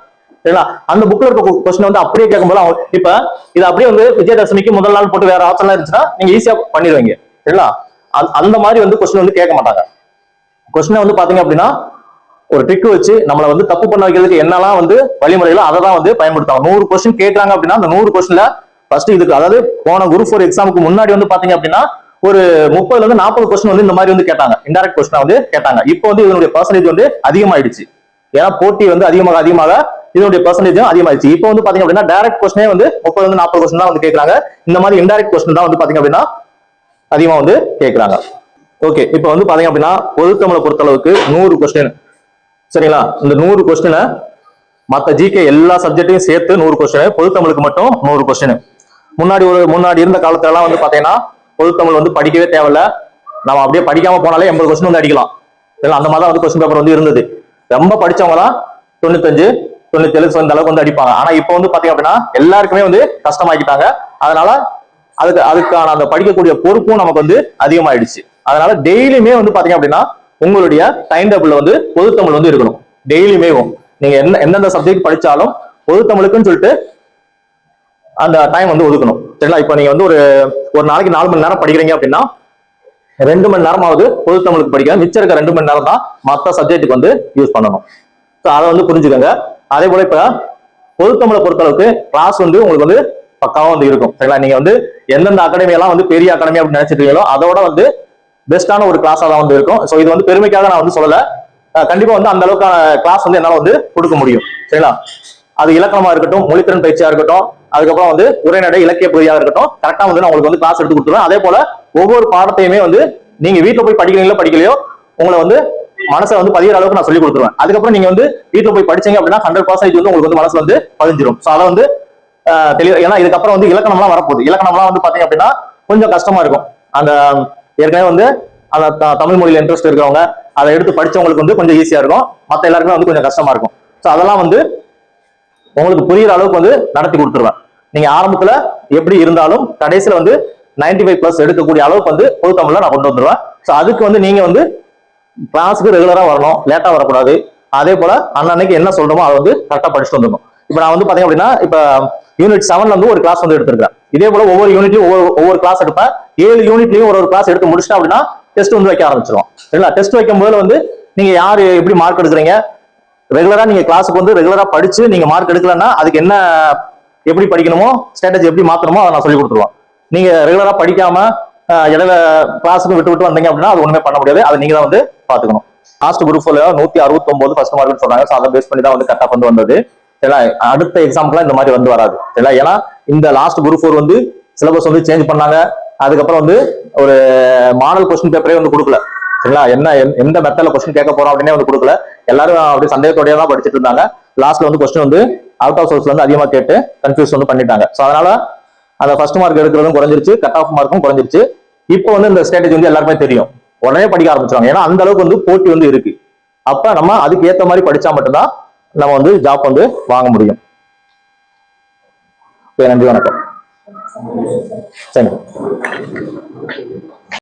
சரிங்களா? அந்த புக்ல இருக்க கொஸ்டின் வந்து அப்படியே கேட்கும்போது இப்ப இது அப்படியே வந்து விஜயதசமிக்கு முதல் நாள் போட்டு வேற ஆப்ஷன்லாம் இருந்துச்சுன்னா நீங்க ஈஸியா பண்ணிடுவீங்க, சரிங்களா? அந்த மாதிரி வந்து கொஸ்டின் வந்து கேட்க மாட்டாங்க. கொஸ்டினை வந்து பாத்தீங்க அப்படின்னா ஒரு ட்ரிக் வச்சு நம்மளை வந்து தப்பு பண்ண வைக்கிறதுக்கு என்னெல்லாம் வந்து வழிமுறைகளோ அதை தான் வந்து பயன்படுத்துவாங்க. 100 கொஸ்டின் கேட்கறாங்க அப்படின்னா அந்த 100 கொஸ்டின்ல ஃபர்ஸ்ட் இதுக்கு, அதாவது போன குரூப் 4 எக்ஸாமுக்கு முன்னாடி வந்து பாத்தீங்க அப்படின்னா ஒரு 30ல இருந்து 40 கொஸ்டின் வந்து இந்த மாதிரி வந்து கேட்டாங்க, இன்டைரக்ட் கொஸ்டின் வந்து கேட்டாங்க. இப்போ வந்து இதனுடைய பெர்சன்டேஜ் வந்து அதிகமாயிடுச்சு, ஏன்னா போட்டி வந்து அதிகமாக இதனுடைய பெர்சன்டேஜும் அதிகமாயிடுச்சு. இப்போ வந்து பாத்தீங்க அப்படின்னா டைரக்ட் கொஸ்டினே வந்து 30ல இருந்து 40 கொஸ்டின் தான் வந்து கேட்கறாங்க. இந்த மாதிரி இன்டைரக்ட் கொஸ்டின் தான் வந்து பாத்தீங்க அப்படின்னா அதிகமா வந்து கேட்கறாங்க. ஓகே, இப்போ வந்து பாத்தீங்க அப்படின்னா பொதுத்தமிழை பொறுத்தளவுக்கு 100 கொஸ்டின், சரிங்களா? இந்த 100 கொஸ்டினை மற்ற ஜிகே எல்லா சப்ஜெக்டையும் சேர்த்து 100 கொஸ்டின், பொதுத்தமிழுக்கு மட்டும் 100 கொஸ்டின். முன்னாடி இருந்த காலத்துல எல்லாம் வந்து பாத்தீங்கன்னா பொதுத்தமிழ் வந்து படிக்கவே தேவையில்ல, நம்ம அப்படியே படிக்காம போனாலே 80 கொஸ்டின் வந்து அடிக்கலாம், அந்த மாதிரி தான் வந்து கொஸ்டின் பேப்பர் வந்து இருந்தது. ரொம்ப படிச்சவங்க தான் 95, 97 இந்த அளவுக்கு வந்து அடிப்பாங்க. ஆனா இப்போ வந்து பாத்தீங்க அப்படின்னா எல்லாருக்குமே வந்து கஷ்டமாக்கிட்டாங்க. அதனால அதுக்கான அந்த படிக்கக்கூடிய பொறுப்பும் நமக்கு வந்து அதிகமாயிடுச்சு. அதனால டெய்லியுமே வந்து பாத்தீங்க அப்படின்னா உங்களுடைய டைம் டேபிள்ல வந்து பொது தமிழ் வந்து இருக்கணும். டெய்லியுமே நீங்க எந்தெந்த சப்ஜெக்ட் படிச்சாலும் பொது தமிழுக்குன்னு சொல்லிட்டு அந்த டைம் வந்து ஒதுக்கணும். சரிங்களா? இப்போ நீங்க வந்து ஒரு நாளைக்கு 4 மணி நேரம் படிக்கிறீங்க அப்படின்னா 2 மணி நேரமாவது பொது தமிழுக்கு படிக்கணும். மிச்சம் இருக்க 2 மணி நேரம் தான் மற்ற சப்ஜெக்ட்டுக்கு வந்து யூஸ் பண்ணணும். ஸோ அதை வந்து புரிஞ்சுக்கோங்க. அதே போல இப்ப பொது தமிழை பொறுத்தளவுக்கு கிளாஸ் வந்து உங்களுக்கு வந்து பக்காவா வந்து இருக்கும். சரிங்களா? நீங்க வந்து எந்தெந்த அகாடமி எல்லாம் வந்து பெரிய அகாடமி அப்படின்னு நினைச்சிருக்கீங்களோ அதோட வந்து பெஸ்டான ஒரு கிளாஸா தான் வந்து இருக்கும். ஸோ இது வந்து பெருமைக்காக நான் வந்து சொல்லல. கண்டிப்பா வந்து அந்த அளவுக்கான கிளாஸ் வந்து என்னால வந்து கொடுக்க முடியும். சரிங்களா? அது இலக்கணமா இருக்கட்டும், மொழித்திறன் பயிற்சியா இருக்கட்டும், அதுக்கப்புறம் வந்து உரைநடை இலக்கிய பகுதியாக இருக்கட்டும், கரெக்டா வந்து நான் உங்களுக்கு வந்து கிளாஸ் எடுத்து கொடுத்துருவேன். அதே போல ஒவ்வொரு பாடத்தையுமே வந்து நீங்க வீட்டுல போய் படிக்கிறீங்களோ படிக்கலையோ உங்களை வந்து மனசை வந்து பதிகிற அளவுக்கு நான் சொல்லி கொடுத்துருவேன். அதுக்கப்புறம் நீங்க வந்து வீட்டுல போய் படிச்சீங்க அப்படின்னா 100% வந்து உங்களுக்கு வந்து மனசுல வந்து பதிஞ்சிரும். ஸோ அதை வந்து தெளிவா, ஏன்னா இதுக்கப்புறம் வந்து இலக்கணம்லாம் வரப்போகுது. இலக்கணம்லாம் வந்து பாத்தீங்க அப்படின்னா கொஞ்சம் கஷ்டமா இருக்கும். அந்த ஏற்கனவே வந்து அந்த தமிழ் மொழியில இன்ட்ரெஸ்ட் இருக்கிறவங்க அதை எடுத்து படிச்சவங்களுக்கு வந்து கொஞ்சம் ஈஸியா இருக்கும். மற்ற எல்லாருக்குமே வந்து கொஞ்சம் கஷ்டமா இருக்கும். ஸோ அதெல்லாம் வந்து உங்களுக்கு புரியுற அளவுக்கு வந்து நடத்தி கொடுத்துருவேன். நீங்க ஆரம்பத்துல எப்படி இருந்தாலும் கடைசியில வந்து 95+ எடுக்கக்கூடிய அளவுக்கு வந்து பொது தமிழ்ல நான் கொண்டு வந்துருவேன். ஸோ அதுக்கு வந்து நீங்க வந்து கிளாஸுக்கு ரெகுலரா வரணும், லேட்டா வரக்கூடாது. அதே போல அன்னன்னைக்கு என்ன சொல்றோமோ அதை வந்து கரெக்டா படிச்சுட்டு வந்துடணும். இப்ப நான் வந்து பாத்தீங்க அப்படின்னா இப்ப யூனிட் 7 வந்து ஒரு கிளாஸ் வந்து எடுத்திருக்கேன். இதே போல ஒவ்வொரு யூனிட்லயும் ஒவ்வொரு கிளாஸ் எடுப்பேன். 7 யூனிட்லயும் ஒரு கிளாஸ் எடுத்து முடிச்சிட்டேன் அப்படின்னா டெஸ்ட் வந்து வைக்க ஆரம்பிச்சிடும். சரிங்களா? டெஸ்ட் வைக்கும் போது வந்து நீங்க யாரு எப்படி மார்க் எடுக்கிறீங்க, ரெகுலரா நீங்க கிளாஸுக்கு வந்து ரெகுலரா படிச்சு நீங்க மார்க் எடுக்கலன்னா அதுக்கு என்ன எப்படி படிக்கணுமோ ஸ்ட்ராட்டஜி எப்படி மாத்தணுமோ அதை நான் சொல்லி கொடுத்துருவேன். நீங்க ரெகுலரா படிக்காம இடையில கிளாஸுக்கு விட்டு விட்டு வந்தீங்க அப்படின்னா அது ஒண்ணுமே பண்ண முடியாது. அதை நீங்க தான் வந்து பாத்துக்கணும். லாஸ்ட் குரூப் 169 ஃபர்ஸ்ட் மார்க்னு சொல்றாங்க. ஸோ அதை பேஸ் பண்ணி தான் வந்து கட் ஆஃப் வந்து வந்தது. அடுத்த எக்ஸாம்பிள்லாம் இந்த மாதிரி வந்து வராது. ஏன்னா இந்த லாஸ்ட் குரூப் 4 வந்து சிலபஸ் வந்து சேஞ்ச் பண்ணாங்க. அதுக்கப்புறம் வந்து ஒரு மாடல் கொஸ்டின் பேப்பரே வந்து கொடுக்கல. சரிங்களா? எந்த மெத்தட்ல கொஸ்டின் கேட்க போறோம் அப்படின்னே வந்து கொடுக்கல. எல்லாரும் அப்படி சந்தேகத்தோடய தான் படிச்சுட்டு இருந்தாங்க. லாஸ்ட்ல வந்து கொஸ்டின் வந்து அவுட் ஆஃப் சோர்ஸ்ல வந்து அதிகமா கேட்டு கன்ஃபியூஸ் வந்து பண்ணிட்டாங்க. ஸோ அதனால அந்த ஃபர்ஸ்ட் மார்க் எடுக்கிறதும் குறைஞ்சிருச்சு, கட் ஆஃப் மார்க்கும் குறைஞ்சிருச்சு. இப்போ வந்து இந்த ஸ்ட்ராட்டஜி வந்து எல்லாருமே தெரியும். உடனே படிக்க ஆரம்பிச்சிருவாங்க. ஏன்னா அந்த அளவுக்கு வந்து போட்டி வந்து இருக்கு. அப்ப நம்ம அதுக்கு ஏத்த மாதிரி படிச்சா மட்டும்தான் நம்ம வந்து ஜாப் வந்து வாங்க முடியும். நன்றி, வணக்கம். சரி.